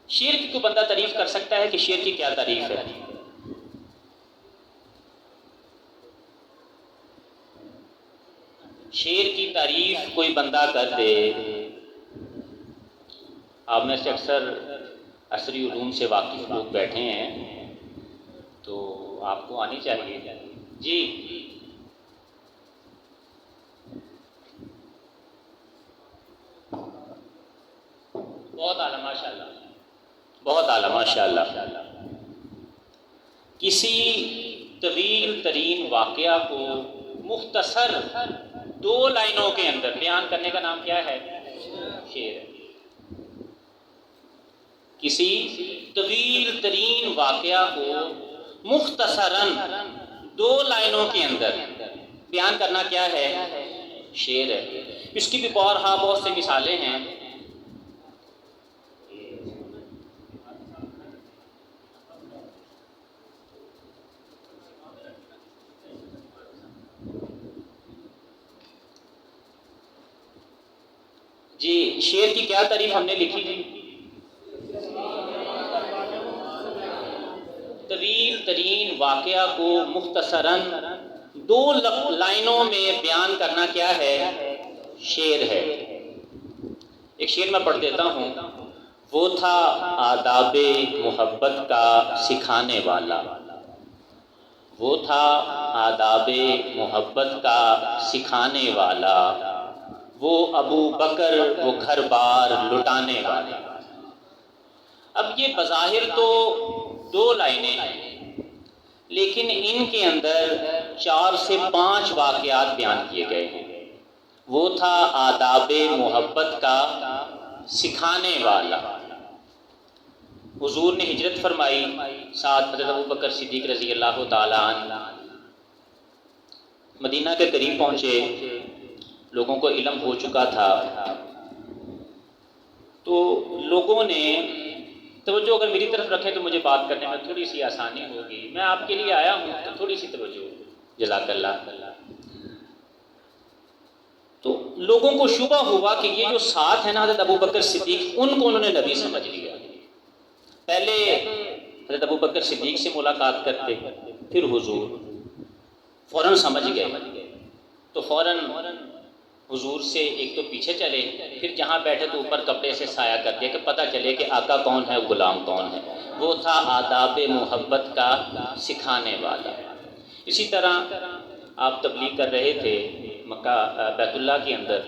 شعر کی کوئی بندہ تعریف کر سکتا ہے کہ شعر کی کیا تعریف ہے؟ شعر کی تعریف کوئی بندہ کر دے، آپ میں سے اکثر عصری علوم سے واقف لوگ بیٹھے ہیں تو آپ کو آنی چاہیے جی۔ بہت اعلیٰ ماشاء اللہ، بہت اعلیٰ ماشاء اللہ۔ کسی طویل ترین واقعہ کو مختصر 2 لائنوں کے اندر بیان کرنے کا نام کیا ہے؟ شعر ہے۔ کسی طویل ترین واقعہ کو مختصراً 2 لائنوں کے اندر بیان کرنا کیا ہے؟ شعر ہے۔ اس کی بھی بہت سی مثالیں ہیں۔ جی، شعر کی کیا تعریف ہم نے لکھی جی؟ طویل ترین واقعہ کو مختصراً 2 لائنوں میں بیان کرنا کیا ہے؟ شعر ہے۔ ایک شعر میں پڑھ دیتا ہوں۔ وہ تھا آداب محبت کا سکھانے والا، وہ تھا آداب محبت کا سکھانے والا، وہ ابو بکر وہ گھر بار لٹانے والا۔ اب یہ بظاہر تو 2 لائنیں ہیں، لیکن ان کے اندر 4 سے 5 واقعات بیان کیے گئے ہیں۔ وہ تھا آداب محبت کا سکھانے والا۔ حضور نے ہجرت فرمائی، ساتھ حضرت ابو بکر صدیق رضی اللہ تعالیٰ عنہ مدینہ کے قریب پہنچے، لوگوں کو علم ہو چکا تھا، تو لوگوں نے توجہ اگر میری طرف رکھیں تو مجھے بات کرنے میں تھوڑی سی آسانی ہوگی۔ میں آپ کے لیے آیا ہوں تو تھوڑی سی توجہ، جزاک اللہ۔ تو لوگوں کو شبہ ہوا کہ یہ جو ساتھ ہیں نا حضرت ابو بکر صدیق، ان کو انہوں نے نبی سمجھ لیا۔ پہلے حضرت ابو بکر صدیق سے ملاقات کرتے، پھر حضور، فوراً سمجھ گئے تو فوراً حضور سے ایک تو پیچھے چلے، پھر جہاں بیٹھے تو اوپر کپڑے سے سایہ کر دیا کہ پتہ چلے کہ آقا کون ہے، غلام کون ہے۔ وہ تھا آداب محبت کا سکھانے والا۔ اسی طرح آپ تبلیغ کر رہے تھے مکہ بیت اللہ کے اندر،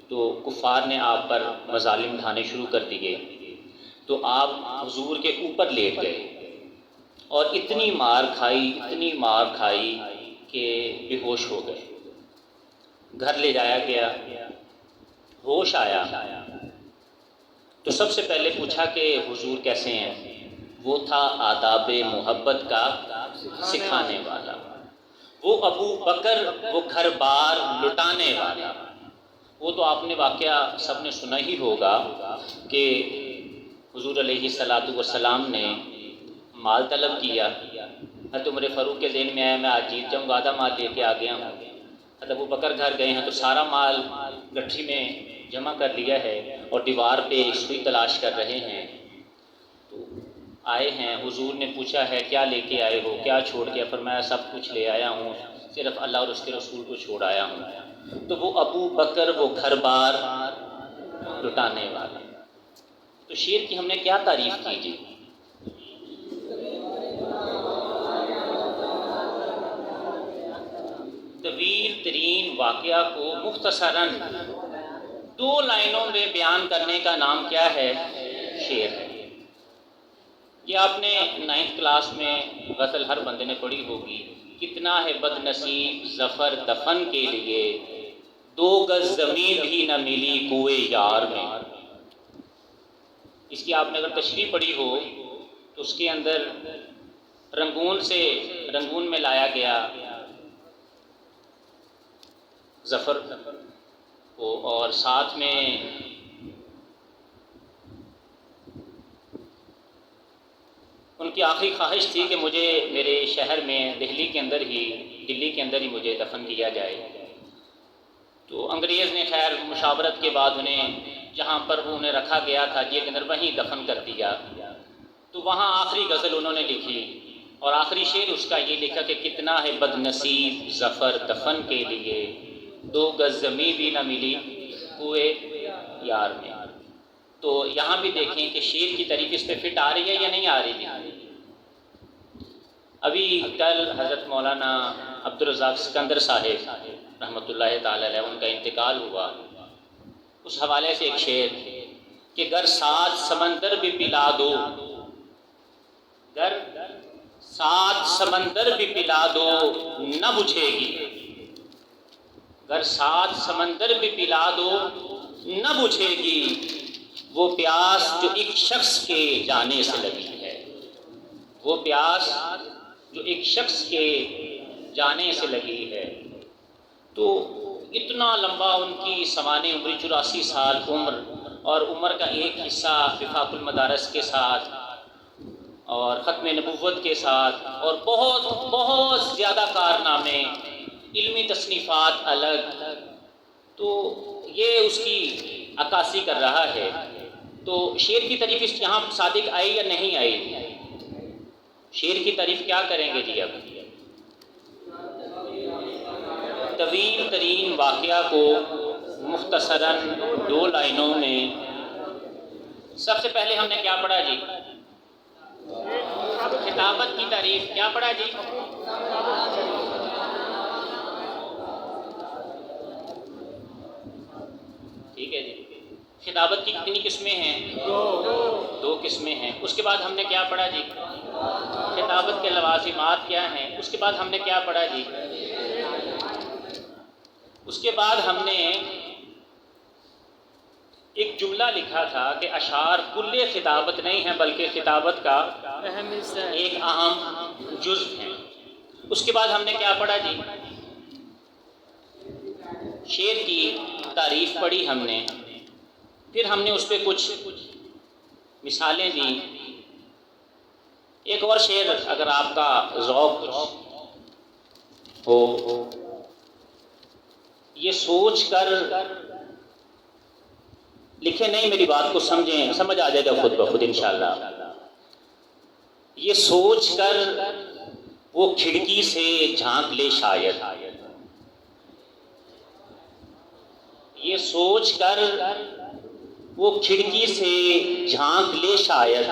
تو کفار نے آپ پر مظالم ڈھانے شروع کر دیے، تو آپ حضور کے اوپر لیٹ گئے اور اتنی مار کھائی کہ بے ہوش ہو گئے۔ گھر لے جایا گیا، ہوش آیا تو سب سے پہلے پوچھا کہ حضور کیسے ہیں؟ وہ تھا آداب محبت کا سکھانے والا، وہ ابو بکر وہ گھر بار لٹانے والا۔ وہ تو آپ نے واقعہ سب نے سنا ہی ہوگا کہ حضور علیہ الصلاۃ والسلام نے مال طلب کیا، حضرت عمر فاروق کے ذہن میں آیا میں آج جیت جاؤں گا، آدھا مال لے کے آ گیا ہوں۔ حضرت ابو بکر گھر گئے ہیں تو سارا مال گٹھی میں جمع کر لیا ہے اور دیوار پہ سوئی تلاش کر رہے ہیں۔ تو آئے ہیں، حضور نے پوچھا ہے کیا لے کے آئے ہو، کیا چھوڑ کے؟ فرمایا سب کچھ لے آیا ہوں، صرف اللہ اور اس کے رسول کو چھوڑ آیا ہوں۔ تو وہ ابو بکر وہ گھر بار لٹانے والا۔ تو شعر کی ہم نے کیا تعریف کی جی؟ طویل ترین واقعہ کو مختصراً 2 لائنوں میں بیان کرنے کا نام کیا ہے؟ شعر ہے۔ یہ آپ نے 9th کلاس میں غزل ہر بندے نے پڑھی ہوگی، کتنا ہے بد نصیب ظفر دفن کے لیے، 2 گز زمین بھی نہ ملی کوئے یار میں۔ اس کی آپ نے اگر تشریح پڑھی ہو تو اس کے اندر رنگون میں لایا گیا ظفر کو، اور ساتھ میں ان کی آخری خواہش تھی کہ مجھے میرے شہر میں دلی کے اندر ہی مجھے دفن کیا جائے۔ تو انگریز نے خیر مشاورت کے بعد انہیں جہاں پر انہیں رکھا گیا تھا جیل کے اندر وہیں دفن کر دیا۔ تو وہاں آخری غزل انہوں نے لکھی اور آخری شعر اس کا یہ لکھا کہ کتنا ہے بد نصیب ظفر دفن کے لیے، 2 گز زمیں بھی نہ ملی کوئے یار میں۔ تو یہاں بھی دیکھیں کہ شعر کی تعریف اس پہ فٹ آ رہی ہے یا نہیں آ رہی ہے؟ ابھی کل حضرت مولانا عبدالرزاق سکندر صاحب رحمۃ اللہ تعالی علیہ ان کا انتقال ہوا، اس حوالے سے ایک شعر کہ گر 7 سمندر بھی پلا دو، گر 7 سمندر بھی پلا دو نہ بجھے گی، گر 7 سمندر بھی پلا دو نہ بجھے گی، وہ پیاس جو ایک شخص کے جانے سے لگی ہے، وہ پیاس جو ایک شخص کے جانے سے لگی ہے۔ تو اتنا لمبا ان کی سوانح عمر 84 سال عمر، اور عمر کا ایک حصہ وفاق المدارس کے ساتھ اور ختم نبوت کے ساتھ، اور بہت بہت زیادہ کارنامے، علمی تصنیفات الگ، تو یہ اس کی عکاسی کر رہا ہے۔ تو شعر کی تعریف اس یہاں صادق آئی یا نہیں آئی؟ شعر کی تعریف کیا کریں گے جی؟ اب طویل ترین واقعہ کو مختصراً 2 لائنوں میں، سب سے پہلے ہم نے کیا پڑھا جی؟ خطابت کی تعریف کیا پڑھا جی؟ ٹھیک ہے جی۔ خطابت کی کتنی قسمیں ہیں؟ 2 قسمیں ہیں۔ اس کے بعد ہم نے کیا پڑھا جی؟ خطابت کے لوازمات کیا ہیں؟ اس کے بعد ہم نے کیا پڑھا جی؟ اس کے بعد ہم نے ایک جملہ لکھا تھا کہ اشعار کل خطابت نہیں ہیں بلکہ خطابت کا ایک اہم جزء ہے۔ اس کے بعد ہم نے کیا پڑھا جی؟ شعر کی تعریف پڑھی ہم نے، پھر ہم نے اس پہ کچھ مثالیں دیں۔ ایک اور شعر اگر آپ کا ذوق ہو، یہ سوچ کر لکھے نہیں، میری بات کو سمجھیں، سمجھ آ جائے گا خود بخود انشاءاللہ۔ یہ سوچ کر وہ کھڑکی سے جھانک لے شاید، یہ سوچ کر وہ کھڑکی سے جھانک لے شاید،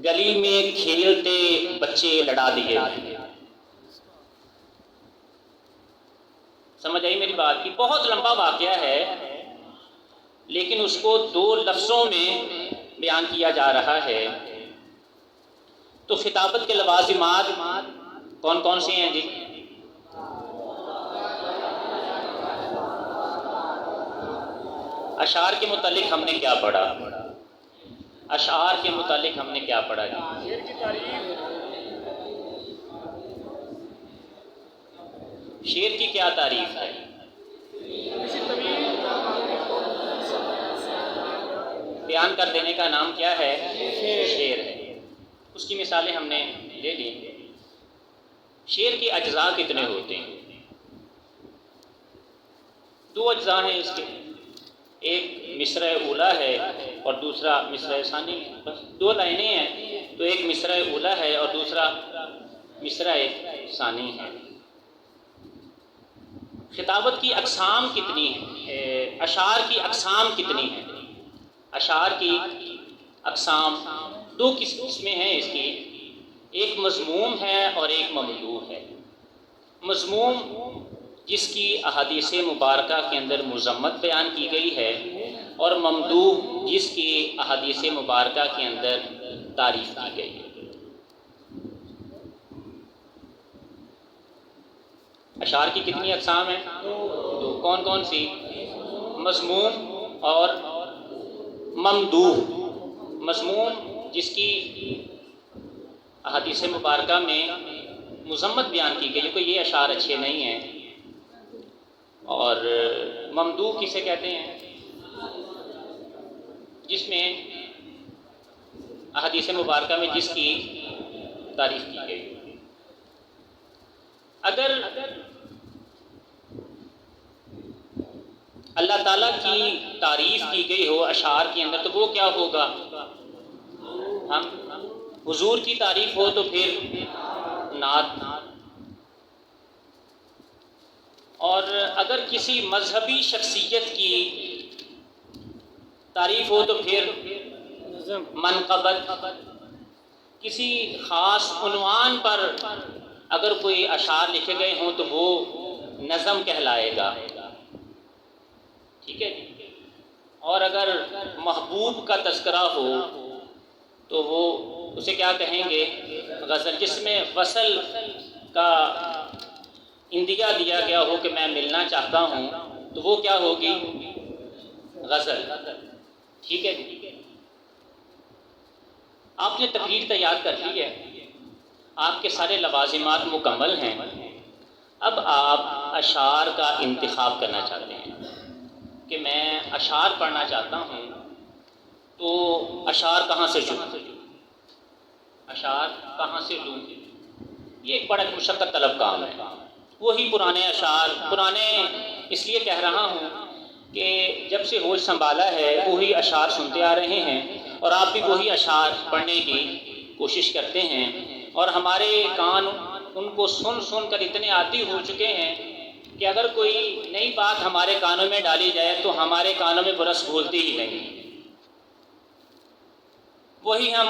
گلی میں کھیلتے بچے لڑا دیے۔ سمجھ آئی میری بات کی؟ بہت لمبا واقعہ ہے لیکن اس کو 2 لفظوں میں بیان کیا جا رہا ہے۔ تو خطابت کے لوازمات کون کون سے ہیں جی؟ اشعار کے متعلق ہم نے کیا پڑھا؟ اشعار کے متعلق ہم نے کیا پڑھا جی؟ شعر کی کیا تعریف ہے؟ بیان کر دینے کا نام کیا ہے؟ شعر ہے۔ اس کی مثالیں ہم نے لے لی۔ شعر کے اجزاء کتنے ہوتے ہیں؟ 2 اجزاء ہیں اس کے، ایک مصرع اولا ہے اور دوسرا مصرع ثانی ہے۔ بس 2 لائنیں ہیں، تو ایک مصرع اولا ہے اور دوسرا مصرع ثانی ہے۔ خطابت کی اقسام کتنی ہیں؟ اشعار کی اقسام کتنی ہیں؟ اشعار کی اقسام 2 قسمیں ہیں اس کی، ایک مذموم ہے اور ایک ممدوح ہے۔ مذموم جس کی احادیث مبارکہ کے اندر مذمت بیان کی گئی ہے، اور ممدوح جس کی احادیث مبارکہ کے اندر تعریف کی گئی ہے۔ اشعار کی کتنی اقسام ہیں؟ دو۔ کون کون سی؟ مذموم اور ممدوح۔ مذموم جس کی احادیث مبارکہ میں مذمت بیان کی گئی ہے کہ یہ اشعار اچھے نہیں ہیں، اور ممدوح کسے کہتے ہیں؟ جس میں احادیث مبارکہ میں جس کی تعریف کی گئی۔ اگر اللہ تعالیٰ کی تعریف کی گئی ہو اشعار کے اندر تو وہ کیا ہوگا؟ ہم حضور کی تعریف ہو تو پھر نعت، اور اگر کسی مذہبی شخصیت کی تعریف ہو تو پھر منقبت، کسی خاص عنوان پر اگر کوئی اشعار لکھے گئے ہوں تو وہ نظم کہلائے گا، ٹھیک ہے جی۔ اور اگر محبوب کا تذکرہ ہو تو وہ اسے کیا کہیں گے؟ غزل۔ جس میں وصل کا اندیا دیا گیا ہو کہ میں ملنا چاہتا ہوں تو وہ کیا ہوگی؟ غزل، ٹھیک ہے جی۔ آپ نے تقریر تیار کر لی ہے، آپ کے سارے لوازمات مکمل ہیں، اب آپ اشعار کا انتخاب کرنا چاہتے ہیں کہ میں اشعار پڑھنا چاہتا ہوں، تو اشعار کہاں سے چنوں؟ اشعار کہاں سے لوں؟ یہ ایک بڑا مشقت طلب کام ہے۔ وہی پرانے اشعار، پرانے اس لیے کہہ رہا ہوں کہ جب سے ہوش سنبھالا ہے وہی اشعار سنتے آ رہے ہیں، اور آپ بھی وہی اشعار پڑھنے کی کوشش کرتے ہیں، اور ہمارے کان ان کو سن سن کر اتنے عادی ہو چکے ہیں کہ اگر کوئی نئی بات ہمارے کانوں میں ڈالی جائے تو ہمارے کانوں میں برس بھولتی ہی نہیں۔ وہی ہم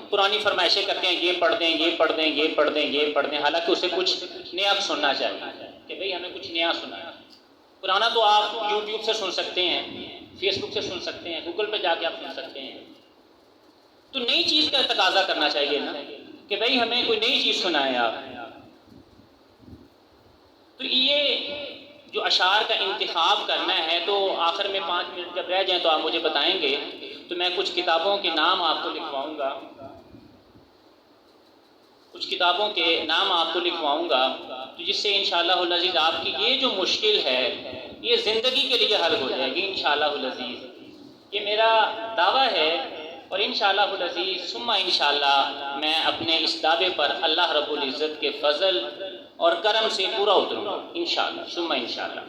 پرانی فرمائشیں کرتے ہیں، یہ پڑھ دیں، یہ پڑھ دیں، یہ پڑھ دیں، یہ پڑھ دیں، حالانکہ اسے کچھ نیا سننا چاہیے کہ بھئی ہمیں کچھ نیا سنا ہے۔ پرانا تو آپ یوٹیوب سے سن سکتے ہیں، فیس بک سے سن سکتے ہیں، گوگل پہ جا کے آپ سن سکتے ہیں، تو نئی چیز کا تقاضا کرنا چاہیے نا کہ بھئی ہمیں کوئی نئی چیز سنائیں آپ۔ تو یہ جو اشعار کا انتخاب کرنا ہے، تو آخر میں 5 منٹ جب رہ جائیں تو آپ مجھے بتائیں گے، تو میں کچھ کتابوں کے نام آپ کو لکھواؤں گا، کچھ کتابوں کے نام آپ کو لکھواؤں گا، تو جس سے انشاءاللہ العزیز آپ کی یہ جو مشکل ہے یہ زندگی کے لیے حل ہو جائے گی انشاءاللہ العزیز۔ یہ میرا دعویٰ ہے، اور انشاءاللہ العزیز ثم انشاءاللہ میں اپنے اس دعوے پر اللہ رب العزت کے فضل اور کرم سے پورا اتروں گا انشاءاللہ ثم انشاءاللہ۔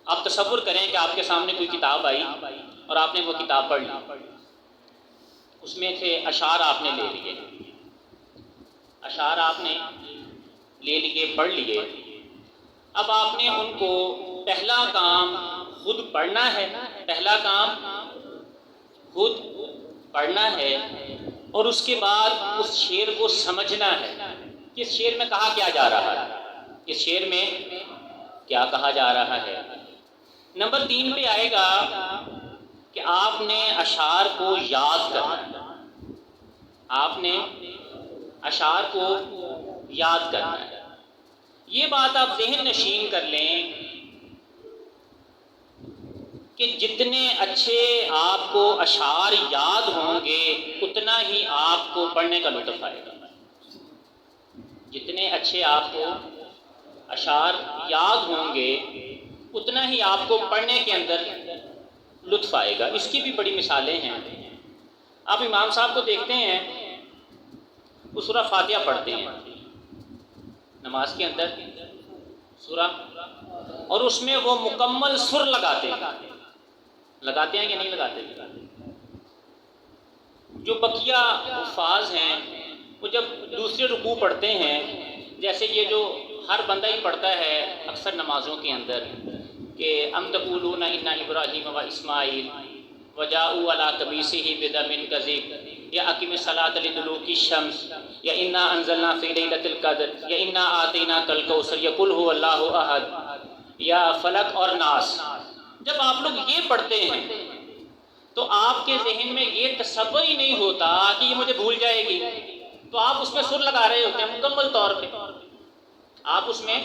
آپ تصور کریں کہ آپ کے سامنے کوئی کتاب آئی اور آپ نے وہ کتاب پڑھ لی، اس میں سے اشعار آپ نے لے لیے، اشعار آپ نے لے لیے، پڑھ لیے، اب آپ نے ان کو پہلا کام خود پڑھنا ہے، پہلا کام خود پڑھنا ہے، اور اس کے بعد اس شعر کو سمجھنا ہے کہ اس شعر میں کہا کیا جا رہا ہے، اس شعر میں کیا کہا جا رہا ہے۔ نمبر 3 پہ آئے گا کہ آپ نے اشعار کو یاد کرنا ہے، آپ نے اشعار کو یاد کرنا ہے۔ یہ بات آپ ذہن نشین کر لیں کہ جتنے اچھے آپ کو اشعار یاد ہوں گے اتنا ہی آپ کو پڑھنے کا لطف آئے گا، جتنے اچھے آپ کو اشعار یاد ہوں گے اتنا ہی آپ کو پڑھنے کے اندر لطف آئے گا۔ اس کی بھی بڑی مثالیں ہیں۔ آپ امام صاحب کو دیکھتے ہیں وہ سورہ فاتحہ پڑھتے ہیں نماز کے اندر سورہ، اور اس میں وہ مکمل سر لگاتے ہیں کہ نہیں لگاتے؟ جو بقیہ حفاظ ہیں وہ جب دوسرے رکوع پڑھتے ہیں، جیسے یہ جو ہر بندہ ہی پڑھتا ہے اکثر نمازوں کے اندر کہ ام تقولون ان ابراہیم و اسماعیل وجاءوا علی قمیصہ بدم کذب یا اقیم الصلاۃ لدلوک الشمس یا انا انزلنا فی لیلۃ القدر یا انا آتیناک الکوثر یا قل هو اللہ احد یا فلق اور ناس، جب آپ لوگ یہ پڑھتے ہیں تو آپ کے ذہن میں یہ تصور ہی نہیں ہوتا کہ یہ مجھے بھول جائے گی، تو آپ اس میں سر لگا رہے ہوتے ہیں مکمل طور پہ، آپ اس میں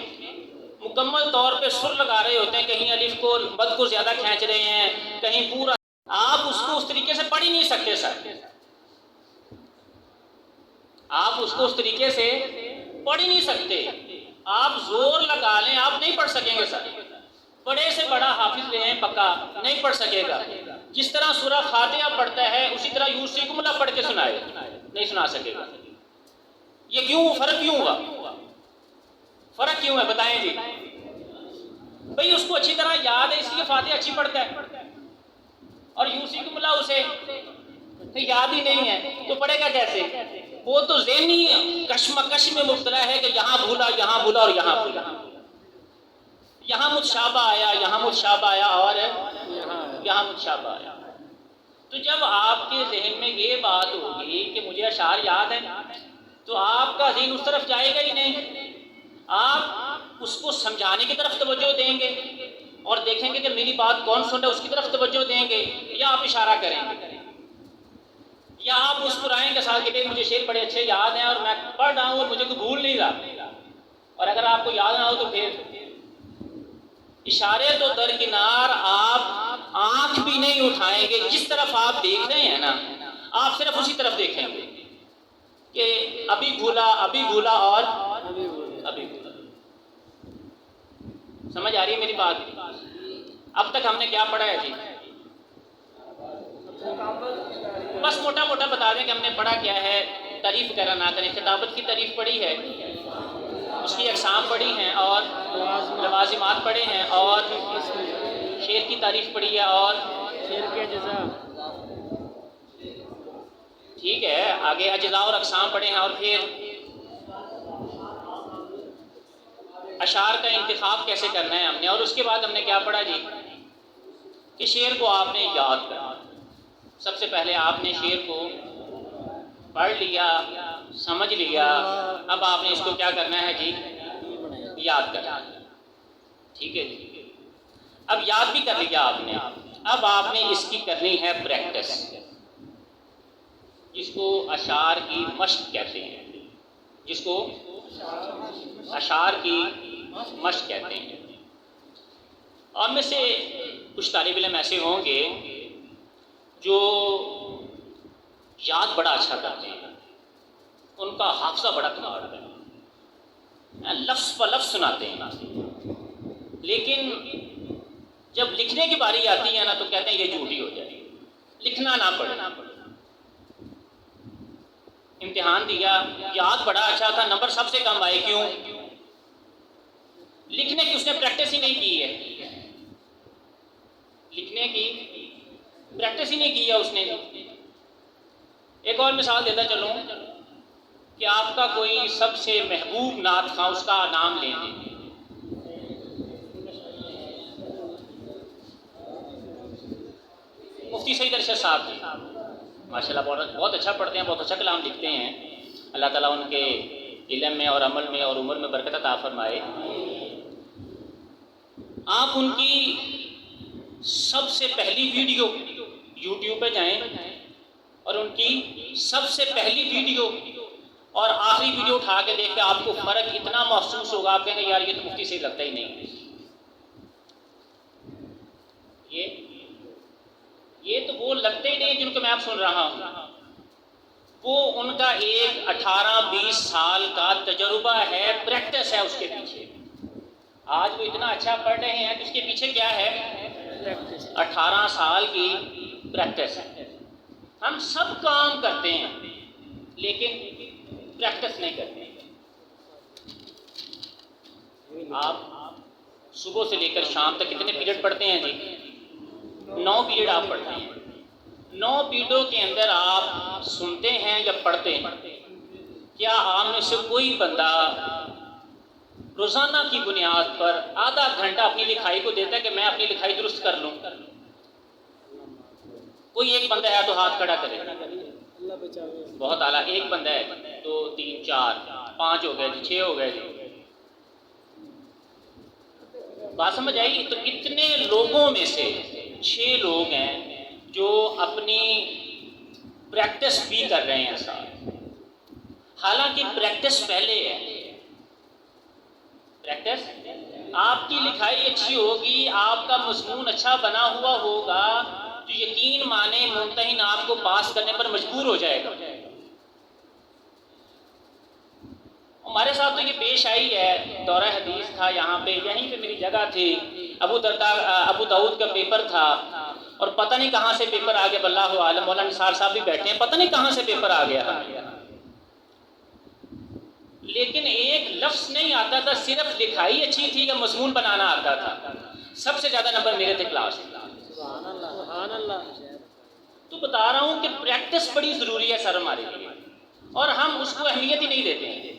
مکمل طور پہ سر لگا رہے ہوتے ہیں، کہیں الف کو مد کو زیادہ کھینچ رہے ہیں، کہیں پورا، آپ اس کو اس طریقے سے پڑھ ہی نہیں سکتے سر، آپ اس کو اس طریقے سے پڑھ ہی نہیں سکتے، آپ زور لگا لیں آپ نہیں پڑھ سکیں گے سر، بڑے سے بڑا حافظ لے ہیں پکا نہیں پڑھ سکے گا، جس طرح سورہ فاتحہ پڑھتا ہے اسی طرح یوسیکم اللہ پڑھ کے سنائے نہیں سنا سکے گا، یہ کیوں فرق کیوں ہوا؟ فرق کیوں ہے بتائیں جی؟ بھئی اس کو اچھی طرح یاد ہے اس لیے فاتحہ اچھی پڑھتا ہے، اور یوسیکم اللہ اسے یاد ہی نہیں ہے تو پڑھے گا کیسے؟ وہ تو ذہنی کشمکش میں مبتلا ہے کہ یہاں بھولا اور یہاں بھولا، یہاں متشابہ آیا یہاں متشابہ آیا اور یہاں متشابہ آیا، تو جب آپ کے ذہن میں یہ بات ہوگی کہ مجھے اشعار یاد ہیں تو آپ کا ذہن اس طرف جائے گا ہی نہیں، آپ اس کو سمجھانے کی طرف توجہ دیں گے اور دیکھیں گے کہ میری بات کون سن رہا ہے اس کی طرف توجہ دیں گے، یا آپ اشارہ کریں گے، یا آپ مسکرائیں گے ساتھ کہ مجھے شعر بڑے اچھے یاد ہیں اور میں پڑھ رہا ہوں اور مجھے کوئی بھول نہیں رہا، اور اگر آپ کو یاد نہ ہو تو پھر اشارے تو درکنار آپ آنکھ بھی نہیں اٹھائیں گے، جس طرف آپ دیکھ رہے ہیں نا آپ صرف اسی طرف دیکھیں گے کہ ابھی بھولا اور ابھی بھولا۔ سمجھ آ رہی ہے میری بات؟ اب تک ہم نے کیا پڑھا ہے جی؟ بس موٹا موٹا بتا دیں کہ ہم نے پڑھا کیا ہے، تعریف وغیرہ نہ کریں، خطابت کی تعریف پڑھی ہے، اس کی اقسام پڑھی ہیں اور لوازمات پڑھے ہیں اور شعر کی تعریف پڑھی ہے اور شعر کے اجزاء، ٹھیک ہے، آگے اجزاء اور اقسام پڑھے ہیں، اور پھر اشعار کا انتخاب کیسے کرنا ہے ہم نے، اور اس کے بعد ہم نے کیا پڑھا جی کہ شعر کو آپ نے یاد کرنا، سب سے پہلے آپ نے شعر کو پڑھ لیا سمجھ لیا، اب آپ نے اس کو کیا کرنا ہے جی؟ یاد کرنا، ٹھیک ہے جی، اب یاد بھی کر لیا آپ نے، اب آپ نے اس کی کرنی ہے پریکٹس، جس کو اشعار کی مشق کہتے ہیں، جس کو اشعار کی مشق کہتے ہیں۔ اور میں سے کچھ طالب علم ایسے ہوں گے جو یاد بڑا اچھا کرتے ہیں، ان کا حافظہ بڑا کمال ہے، لفظ پر لفظ سناتے ہیں، لیکن جب لکھنے کی باری آتی ہے نا تو کہتے ہیں یہ جھوٹی ہو جائے، لکھنا نہ پڑے۔ امتحان دیا، یاد بڑا اچھا تھا، نمبر سب سے کم آئے، کیوں؟ لکھنے کی اس نے پریکٹس ہی نہیں کی ہے، لکھنے کی پریکٹس ہی نہیں کی ہے اس نے۔ ایک اور مثال دیتا چلوں کہ آپ کا کوئی سب سے محبوب نعت خواں، اس کا نام لیں گے، مفتی سعید ارشد صاحب جی، ماشاءاللہ بہت اچھا پڑھتے ہیں، بہت اچھا کلام لکھتے ہیں، اللہ تعالیٰ ان کے علم میں اور عمل میں اور عمر میں برکت عطا فرمائے۔ آپ ان کی سب سے پہلی ویڈیو یوٹیوب پہ جائیں اور ان کی سب سے پہلی ویڈیو اور آخری ویڈیو اٹھا کے دیکھ کے آپ کو فرق اتنا محسوس ہوگا، آپ کہیں گے یار یہ تو مفتی سے لگتا ہی نہیں، یہ تو وہ لگتے ہی نہیں جن کو میں آپ سن رہا ہوں، وہ ان کا ایک 18-20 سال کا تجربہ ہے، پریکٹس ہے اس کے پیچھے۔ آج وہ اتنا اچھا پڑھ رہے ہیں تو اس کے پیچھے کیا ہے؟ 18 سال کی پریکٹس ہے۔ ہم سب کام کرتے ہیں لیکن پریکٹس نہیں کرتے ہیں۔ آپ صبح سے لے کر شام تک کتنے پیریڈ پڑھتے ہیں جی؟ 9 پیریڈ آپ پڑھتے ہیں، 9 پیریڈوں کے اندر آپ سنتے ہیں یا پڑھتے ہیں؟ کیا آپ میں سے کوئی بندہ روزانہ کی بنیاد پر آدھا گھنٹہ اپنی لکھائی کو دیتا ہے کہ میں اپنی لکھائی درست کر لوں؟ کوئی ایک بندہ ہے تو ہاتھ کھڑا کرے، بہت اعلیٰ. ایک بندہ ہے، 2 3 4 5 ہو گئے جی، 6 ہو گئے جی. بات سمجھ آئی؟ تو اتنے لوگوں میں سے 6 لوگ ہیں جو اپنی پریکٹس بھی کر رہے ہیں ساتھ. حالانکہ پریکٹس پہلے ہے. پریکٹس آپ کی لکھائی اچھی ہوگی، آپ کا مضمون اچھا بنا ہوا ہوگا تو یقین مانے ممتحن آپ کو پاس کرنے پر مجبور ہو جائے گا. ہمارے ساتھ تو یہ پیش آئی ہے. دورہ حدیث تھا یہاں پہ، یہیں پہ میری جگہ تھی. ابو داؤد کا پیپر تھا اور پتہ نہیں کہاں سے پیپر آ گیا، واللہ عالم. مولانا نثار صاحب بھی بیٹھے ہیں، پتہ نہیں کہاں سے پیپر آ گیا. لیکن ایک لفظ نہیں آتا تھا، صرف لکھائی اچھی تھی یا مضمون بنانا آتا تھا. سب سے زیادہ نمبر میرے تھے کلاس میں. سبحان اللہ. تو بتا رہا ہوں کہ پریکٹس بڑی ضروری ہے سر ہمارے لیے، اور ہم اس کو اہمیت ہی نہیں دیتے ہیں.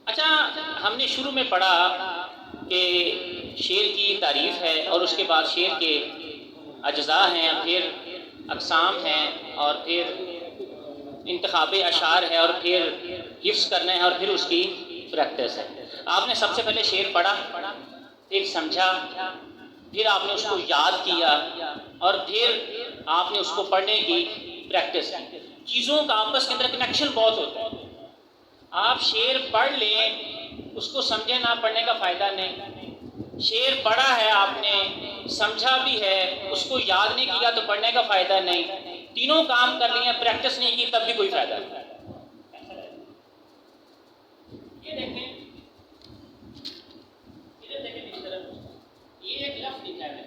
اچھا، ہم نے شروع میں پڑھا کہ شعر کی تعریف ہے اور اس کے بعد شعر کے اجزاء ہیں، پھر اقسام ہیں، اور پھر انتخاب اشعار ہے، اور پھر حفظ کرنا ہے، اور پھر اس کی پریکٹس ہے. آپ نے سب سے پہلے شعر پڑھا، پھر سمجھا، پھر آپ نے اس کو یاد کیا، اور پھر آپ نے اس کو پڑھنے کی پریکٹس کی. چیزوں کا آپس کے اندر کنیکشن بہت ہوتا ہے. آپ شعر پڑھ لیں، اس کو سمجھے نہ، پڑھنے کا فائدہ نہیں. شعر پڑھا ہے آپ نے، سمجھا بھی ہے، اس کو یاد نہیں کیا تو پڑھنے کا فائدہ نہیں. تینوں کام کر لیے، پریکٹس نہیں کی تب بھی کوئی فائدہ نہیں. یہ دیکھیں، ادھر دیکھیں اس طرف، یہ ایک لفظ لکھا ہے.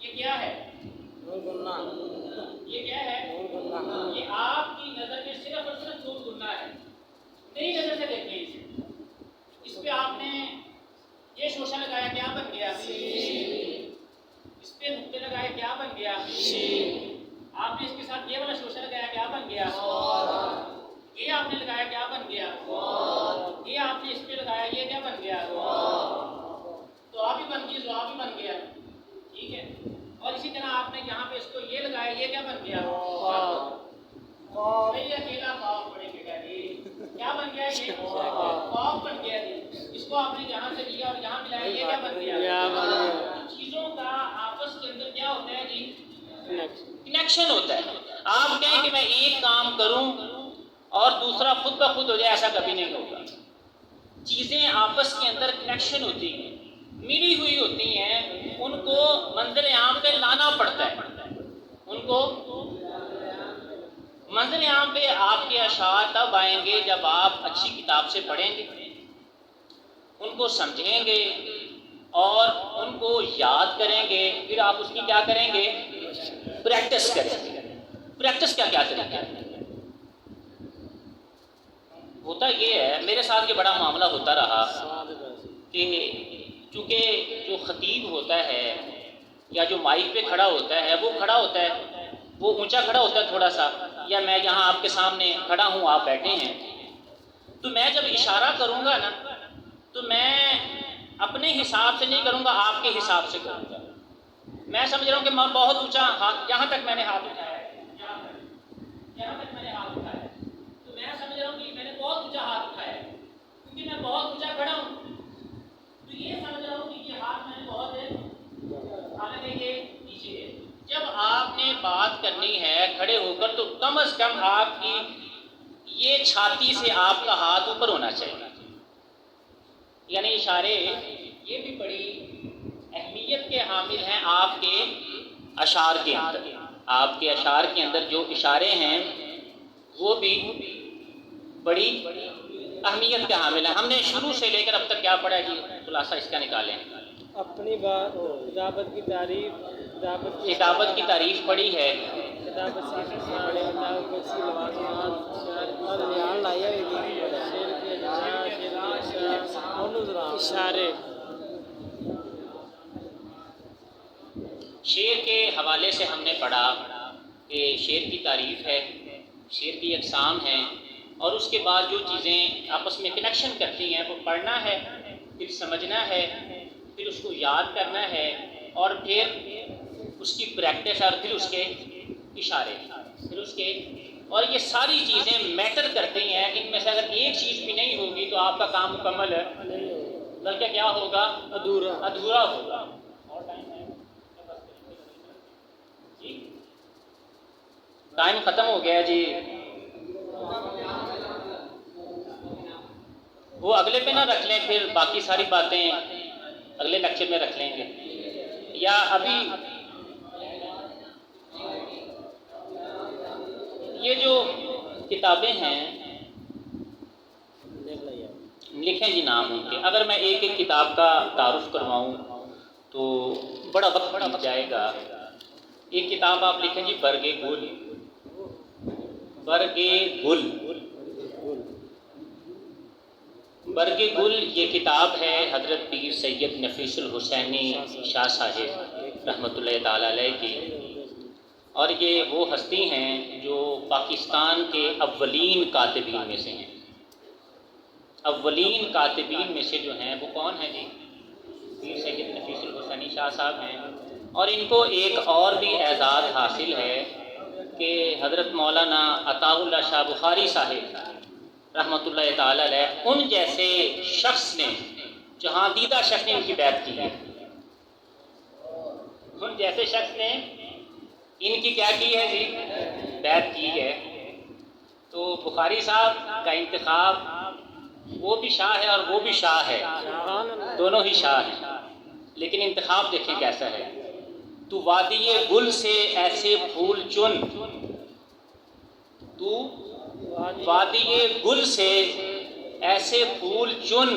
یہ کیا ہے؟ یہ کیا ہے؟ یہ آپ کی نظر میں صرف اور صرف نور گننا ہے. نئی نظر سے دیکھیں اسے. اس پہ آپ نے یہ شوشہ لگایا، کیا بن گیا؟ اس پہ نقطے لگائے، کیا بن گیا؟ آپ نے اس کے ساتھ یہ والا شوشہ لگایا، کیا بن گیا؟ یہ آپ نے لگایا، کیا بن گیا؟ یہ آپ نے اس پہ لگایا، یہ کیا بن گیا؟ تو آپ ہی بن گئی، جو آپ ہی بن گیا. ٹھیک ہے. اور اسی طرح آپ نے یہاں پہ اس کو یہ لگایا، یہ کیا بن گیا؟ پہلے اکیلا خواب پڑیں گے کیا بن گیا؟ یہ خواب بن گیا. اس کو آپ نے یہاں سے لیا اور یہاں ملایا، یہ کیا بن گیا؟ چیزوں کا آپس کے اندر کیا ہوتا ہے جی؟ کنیکشن ہوتا ہے. آپ کہیں کہ میں ایک کام کروں اور دوسرا خود بخود ہو جائے، ایسا کبھی نہیں ہوگا. چیزیں آپس کے اندر کنیکشن ہوتی ہیں، ملی ہوئی ہوتی ہیں، ان کو منزل عام پہ لانا پڑتا ہے. ان کو منزل عام پہ آپ کے اشعار تب آئیں گے جب آپ اچھی کتاب سے پڑھیں گے، ان کو سمجھیں گے اور ان کو یاد کریں گے. پھر آپ اس کی کیا کریں گے؟ پریکٹس کریں گے. پریکٹس کیا طریقہ ہے؟ ہوتا یہ ہے، میرے ساتھ یہ بڑا معاملہ ہوتا رہا کہ چونکہ جو خطیب ہوتا ہے یا جو مائک پہ کھڑا ہوتا ہے، وہ اونچا کھڑا ہوتا ہے تھوڑا سا، یا میں یہاں آپ کے سامنے کھڑا ہوں، آپ بیٹھے ہیں، تو میں جب اشارہ کروں گا نا تو میں اپنے حساب سے نہیں کروں گا، آپ کے حساب سے کروں گا. میں سمجھ رہا ہوں کہ میں بہت اونچا ہاتھ، یہاں تک میں نے ہاتھ اٹھایا ہے، یہاں تک میں نے ہاتھ اٹھایا ہے، تو میں سمجھ رہا ہوں کہ میں نے بہت اونچا ہاتھ اٹھایا ہے کیونکہ میں بہت اونچا کھڑا ہوں. تو یہ سمجھ رہا ہوں کہ یہ ہاتھ میں نے بہت ہے، حالانکہ یہ نیچے ہے. جب آپ نے بات کرنی ہے کھڑے ہو کر تو کم از کم آپ کی یہ چھاتی سے آپ کا ہاتھ اوپر ہونا چاہیے. یعنی اشارے یہ بھی بڑی اہمیت کے حامل ہیں آپ کے اشعار کے اندر. آپ کے اشعار کے اندر جو اشارے ہیں وہ بھی بڑی اہمیت کے حامل ہیں. ہم نے شروع سے لے کر اب تک کیا پڑھا جی؟ خلاصہ اس کا نکالیں. اپنی بات کتابت کی تعریف، کتابت کی تعریف پڑھی ہے، اشارے. شعر کے حوالے سے ہم نے پڑھا کہ شعر کی تعریف ہے، شعر کی اقسام ہیں، اور اس کے بعد جو چیزیں آپس میں کنیکشن کرتی ہیں وہ پڑھنا ہے، پھر سمجھنا ہے، پھر اس کو یاد کرنا ہے اور پھر اس کی پریکٹس اور پھر اس کے اشارے پھر اس کے، اور یہ ساری چیزیں میٹر کرتی ہیں. ان میں سے اگر ایک چیز بھی نہیں ہوگی تو آپ کا کام مکمل ہے، بلکہ کیا ہوگا؟ ادھورا ہوگا. جی ٹائم ختم ہو گیا جی. وہ اگلے پہ نہ رکھ لیں، پھر باقی ساری باتیں اگلے لیکچر میں رکھ لیں گے، یا ابھی یہ جو کتابیں ہیں لکھیں جی نام ان کے. اگر میں ایک ایک کتاب کا تعارف کرواؤں تو بڑا وقت لگ جائے گا. ایک کتاب آپ لکھیں جی برگ گل. برگ گل، برگ گل یہ کتاب ہے حضرت پیر سید نفیس الحسینی شاہ صاحب رحمۃ اللہ تعالی علیہ کی. اور یہ وہ ہستی ہیں جو پاکستان کے اولین کاتبین میں سے ہیں. اولین کاتبین میں سے جو ہیں وہ کون ہیں جی؟ پیر سید نفیس الحسینی شاہ صاحب ہیں. اور ان کو ایک اور بھی اعزاز حاصل ہے کہ حضرت مولانا عطاء اللہ شاہ بخاری صاحب رحمۃ اللہ تعالی علیہ ان جیسے شخص نے، جہاں دیدہ شخص نے ان کی بیعت کی ہے. ان جیسے شخص نے ان کی کیا کی ہے جی؟ بیعت کی ہے. تو بخاری صاحب کا انتخاب، وہ بھی شاہ ہے اور وہ بھی شاہ ہے، دونوں ہی شاہ ہیں، لیکن انتخاب دیکھیں کیسا ہے. تو وادی گل سے ایسے پھول چن، تو وادی گل سے ایسے پھول چن،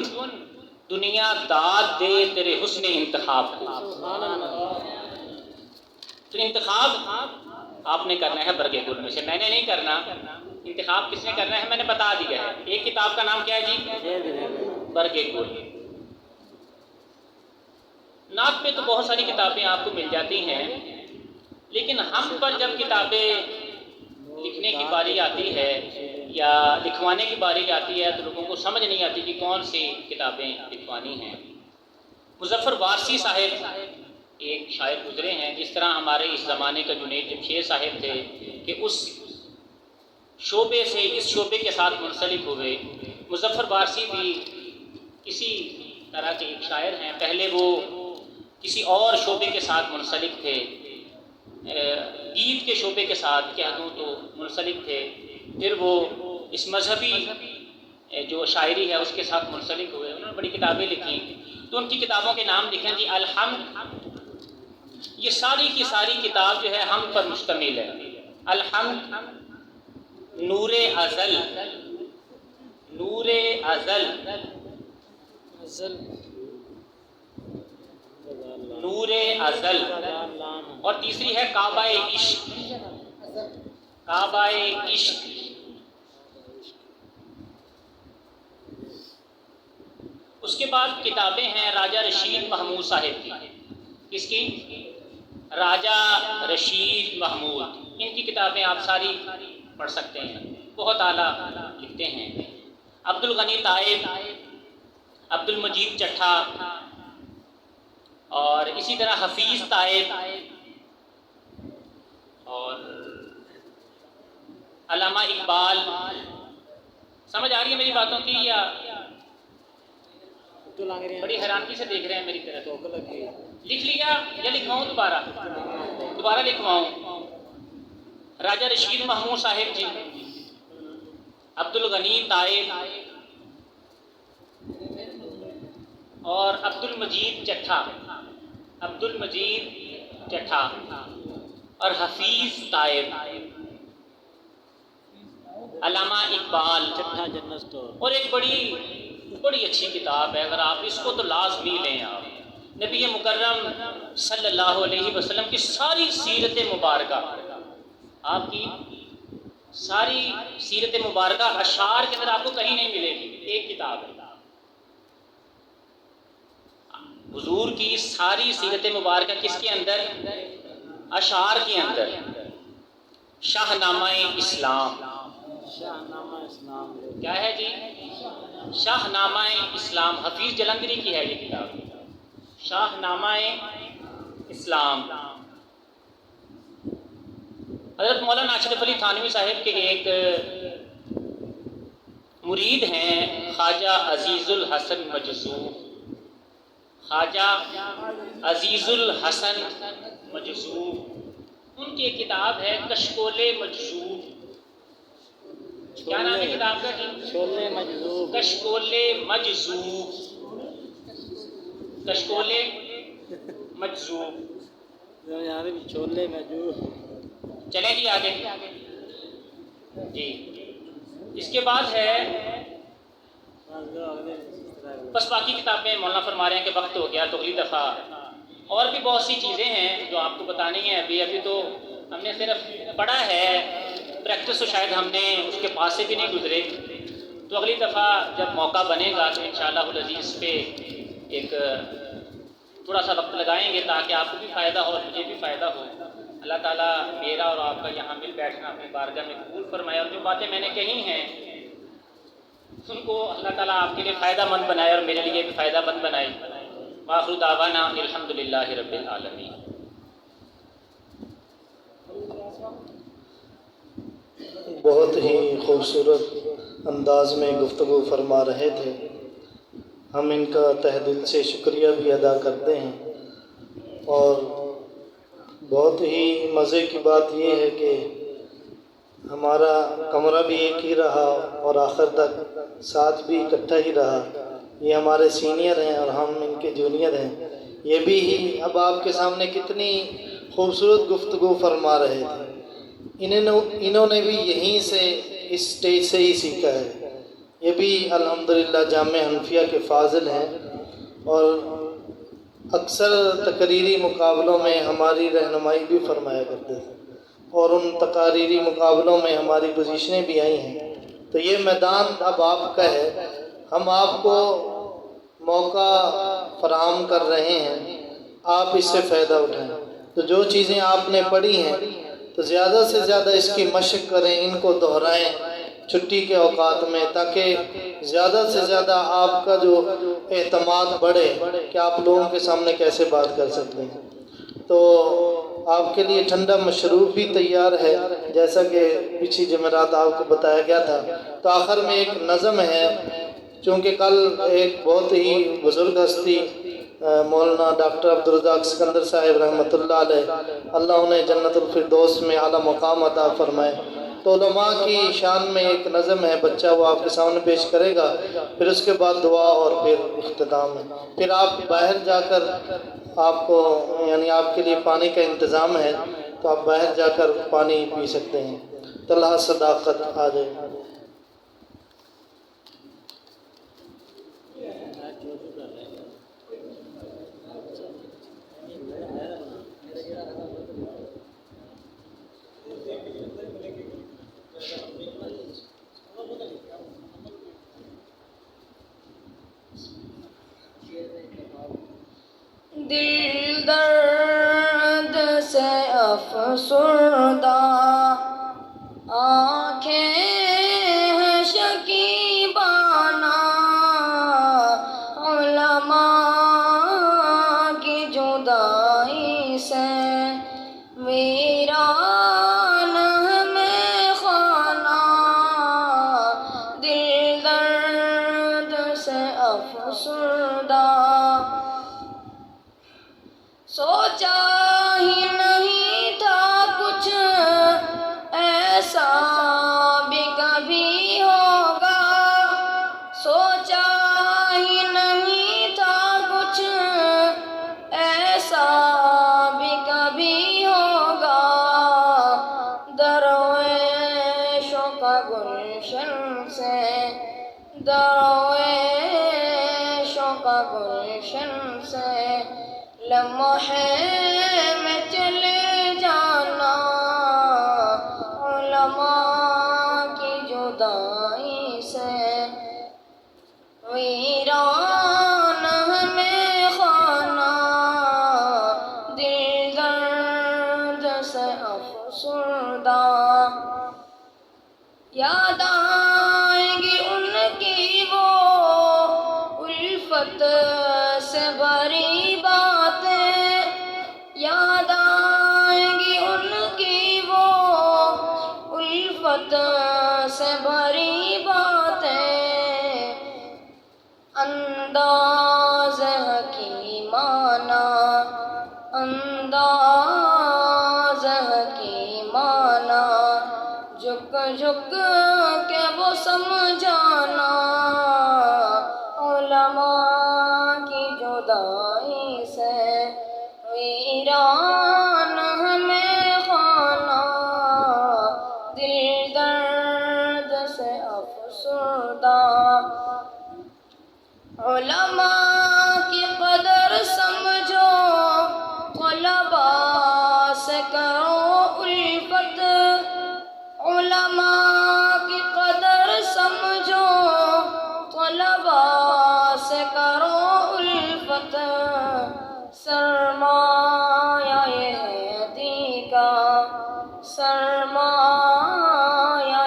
دنیا داد دے تیرے حسن انتخاب کو. تو انتخاب آپ نے کرنا ہے برگ گل میں سے، میں نے نہیں کرنا. انتخاب کس نے کرنا ہے میں نے بتا دیا ہے. ایک کتاب کا نام کیا ہے جی؟ برگ گل. نعت پہ تو بہت ساری کتابیں آپ کو مل جاتی ہیں، لیکن ہم پر جب کتابیں لکھنے کی باری آتی ہے یا لکھوانے کی باری آتی ہے تو لوگوں کو سمجھ نہیں آتی کہ کون سی کتابیں لکھوانی ہیں. مظفر وارثی صاحب ایک شاعر گزرے ہیں، جس طرح ہمارے اس زمانے کا جنید جمشید صاحب تھے کہ اس شعبے سے اس شعبے کے ساتھ منسلک ہوئے. مظفر وارثی بھی اسی طرح کے ایک شاعر ہیں. پہلے وہ کسی اور شعبے کے ساتھ منسلک تھے، گیت کے شعبے کے ساتھ کہہ دوں تو منسلک تھے. پھر وہ اس مذہبی جو شاعری ہے اس کے ساتھ منسلک ہوئے. انہوں نے بڑی کتابیں لکھی. تو ان کی کتابوں کے نام لکھیں جی الحمد. یہ ساری کی ساری کتاب جو ہے ہم پر مشتمل ہے. الحمد، نور ازل، نور ازل، نور ازل. اور تیسری ہے کعبہ عشق، کعبہ عشق. اس کے بعد کتابیں ہیں راجہ رشید محمود صاحب کی. کس کی؟ راجہ رشید محمود. ان کی کتابیں آپ ساری پڑھ سکتے ہیں، بہت اعلیٰ لکھتے ہیں. عبد الغنی طائب، عبد المجید چٹھا، اور اسی طرح حفیظ طائب اور علامہ اقبال. سمجھ آ رہی ہے میری باتوں کی یا بڑی حیرانگی سے دیکھ رہے ہیں میری طرف؟ لکھ لیا یا لکھواؤں دوبارہ لکھواؤں؟ راجہ رشید محمود صاحب جی، عبد الغنی طائب اور عبد المجید چٹھا، عبد المجید چٹھا اور حفیظ طائب، علامہ اقبال. اور ایک بڑی اچھی کتاب ہے، اگر آپ اس کو تو لازمی لیں. آپ نبی مکرم صلی اللہ علیہ وسلم کی ساری سیرت مبارکہ، آپ کی ساری سیرت مبارکہ اشعار کے اندر آپ کو کہیں نہیں ملے گی. ایک کتاب ہے حضور کی ساری سیرت مبارکہ. کس کے اندر؟ اشعار کے اندر. شاہ نامہ اسلام. کیا ہے جی؟ شاہ نامہ اسلام. حفیظ جلندری کی ہے یہ کتاب. شاہ نامہ اسلام. حضرت مولانا اشرف علی تھانوی صاحب کے ایک مرید ہیں خواجہ عزیز الحسن مجذوب. خواجہ عزیز الحسن مجذوب، ان کی ایک کتاب ہے کشکول مجذوب. کیا نام ہے کتاب کا؟ کشکول مجذوب. کشکول مجذوب. چلیں جی آگے. جی اس کے بعد ہے، بس باقی کتابیں مولانا فرما رہے ہیں کہ وقت ہو گیا تو اگلی دفعہ. اور بھی بہت سی چیزیں ہیں جو آپ کو بتانی ہیں. ابھی تو ہم نے صرف پڑھا ہے، پریکٹس تو شاید ہم نے اس کے پاس سے بھی نہیں گزرے. تو اگلی دفعہ جب موقع بنے گا تو انشاءاللہ العزیز پہ ایک تھوڑا سا وقت لگائیں گے تاکہ آپ کو بھی فائدہ ہو اور مجھے بھی فائدہ ہو. اللہ تعالیٰ میرا اور آپ کا یہاں مل بیٹھنا اپنی بارگاہ میں قبول فرمائے، اور جو باتیں میں نے کہی ہیں ان کو اللہ تعالیٰ آپ کے لیے فائدہ مند بنائے اور میرے لیے بھی فائدہ مند بنائے. وآخر دعوانا الحمدللہ رب العالمین. بہت ہی خوبصورت انداز میں گفتگو فرما رہے تھے. ہم ان کا تہ دل سے شکریہ بھی ادا کرتے ہیں. اور بہت ہی مزے کی بات یہ ہے کہ ہمارا کمرہ بھی ایک ہی رہا اور آخر تک ساتھ بھی اکٹھا ہی رہا. یہ ہمارے سینئر ہیں اور ہم ان کے جونیئر ہیں. یہ بھی اب آپ کے سامنے کتنی خوبصورت گفتگو فرما رہے تھے. انہوں نے بھی یہیں سے اس سٹیج سے ہی سیکھا ہے. یہ بھی الحمدللہ جامعہ حنفیہ کے فاضل ہیں اور اکثر تقریری مقابلوں میں ہماری رہنمائی بھی فرمایا کرتے تھے اور ان تقاریری مقابلوں میں ہماری پوزیشنیں بھی آئی ہیں. تو یہ میدان اب آپ کا ہے. ہم آپ کو موقع فراہم کر رہے ہیں، آپ اس سے فائدہ اٹھائیں. تو جو چیزیں آپ نے پڑھی ہیں تو زیادہ سے زیادہ اس کی مشق کریں، ان کو دہرائیں چھٹی کے اوقات میں، تاکہ زیادہ سے زیادہ آپ کا جو اعتماد بڑھے کہ آپ لوگوں کے سامنے کیسے بات کر سکتے ہیں. تو آپ کے لیے ٹھنڈا مشروب بھی تیار ہے جیسا کہ پچھلی جمعرات آپ کو بتایا گیا تھا. تو آخر میں ایک نظم ہے، چونکہ کل ایک بہت ہی بزرگ ہستی مولانا ڈاکٹر عبدالرزاق سکندر صاحب رحمۃ اللہ علیہ، اللہ انہیں جنت الفردوس میں اعلیٰ مقام عطا فرمائے. تو علماء کی شان میں ایک نظم ہے، بچہ وہ آپ کے سامنے پیش کرے گا، پھر اس کے بعد دعا اور پھر اختتام ہے. پھر آپ باہر جا کر آپ کو یعنی آپ کے لیے پانی کا انتظام ہے، تو آپ باہر جا کر پانی پی سکتے ہیں. طلحہ صداقت آ جائے. دل درد سے افسردہ، آنکھیں ہیں شکیبانہ، علماء کی جدائی سے ویران ہے میں خانہ. دل درد سے افسردہ، سوچا ہی نہیں تھا کچھ ایسا بھی کبھی ہوگا. سوچا ہی نہیں تھا کچھ ایسا بھی کبھی ہوگا. درویشوں کا گلشن سے، درویشوں کا گلشن سے لمحے میں چلے جانا. علماء کی جدائی سے ویران ہمیں خانہ. دل درد سے افسردہ، یاد آئیں گی ان کی وہ الفت سے بھری بات. انداز حکیمانہ انداز حکیمانہ جھک جھک کے وہ سمجھانا علماء کی جدائی سے ویران ہمیں خانہ دل درد سے افسردہ علماء کی قدر سمجھو طلباء سے کرو الفت علماء کی قدر سمجھو طلباء سے کرو الفت سرمایہ یہ ہے دی کا سرمایہ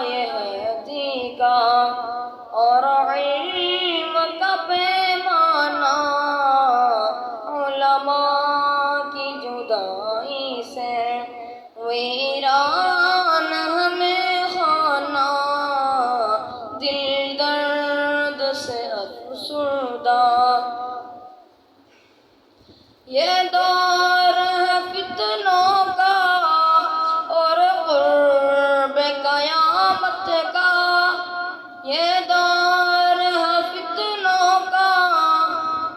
یہ ہے دی کا اور علم کا پیمانہ علماء کی جدائی سے ویران ہمیں خانہ دل درد سے افسردہ یہ دور ہے فتنوں کا اور قرب قیامت کا یہ دور ہے فتنوں کا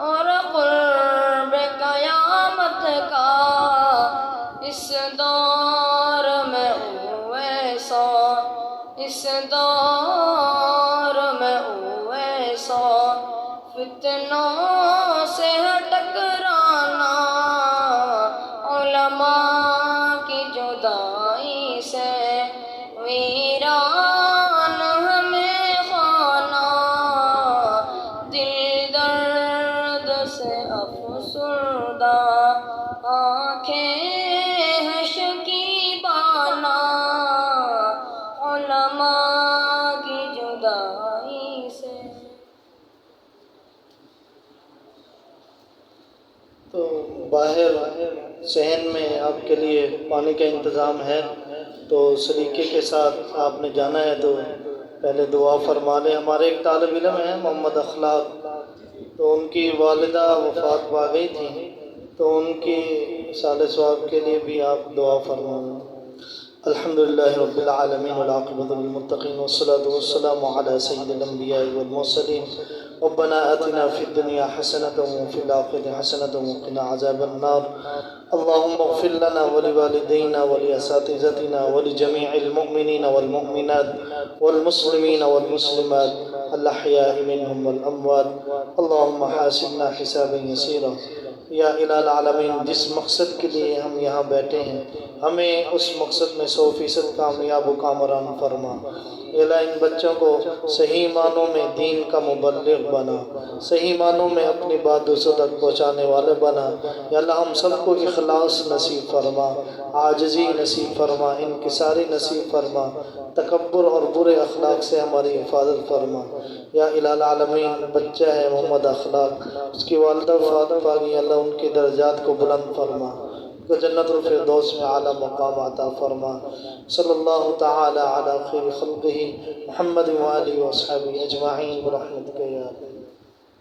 اور قرب قیامت کا اس دور میں اویسا اس دور میں اویسا فتنوں سے ٹکرانا علماء کی جدائی سے ویران ہمیں خانہ دل درد سے افسردہ آنکھیں ہیں شکیبانہ علماء کی جدائی سے۔ تو باہر صحن میں آپ کے لیے پانی کا انتظام ہے، تو سلیقے کے ساتھ آپ نے جانا ہے تو پہلے دعا فرما لیں۔ ہمارے ایک طالب علم ہیں محمد اخلاق، تو ان کی والدہ وفات پا گئی تھیں، تو ان کی سال ثواب کے لیے بھی آپ دعا فرمائیں۔ الحمدللہ رب العالمین والعاقبۃ للمتقین والصلاۃ والسلام علی سید الانبیاء والمرسلین ربنا آتنا فی الدنیا حسنۃ وفی الآخرۃ حسنۃ وقنا عذاب النار اللهم اغفر لنا ولوالدينا ولأساتذتنا ولجميع المؤمنين والمؤمنات والمسلمين والمسلمات الأحياء منهم والأموات اللهم حاسبنا حسابا يسيرا۔ یا الہ العالمین، جس مقصد کے لیے ہم یہاں بیٹھے ہیں ہمیں اس مقصد میں 100% کامیاب و کامران فرما۔ الہ ان بچوں کو صحیح معنوں میں دین کا مبلغ بنا، صحیح معنوں میں اپنی بات دوسروں تک پہنچانے والے بنا۔ یا اللہ ہم سب کو اخلاص نصیب فرما، عاجزی نصیب فرما، انکساری نصیب فرما، تکبر اور برے اخلاق سے ہماری حفاظت فرما۔ یا الہ العالمین، بچہ ہے محمد اخلاق، اس کی والدہ وفات پا گئی، اللہ ان کے درجات کو بلند فرما، کو جنت الفردوس میں اعلیٰ مقام عطا فرما۔ صلی اللہ تعالی علی خیر خلقہ محمد وآلہ وصحبہ اجمعین برحمتک یا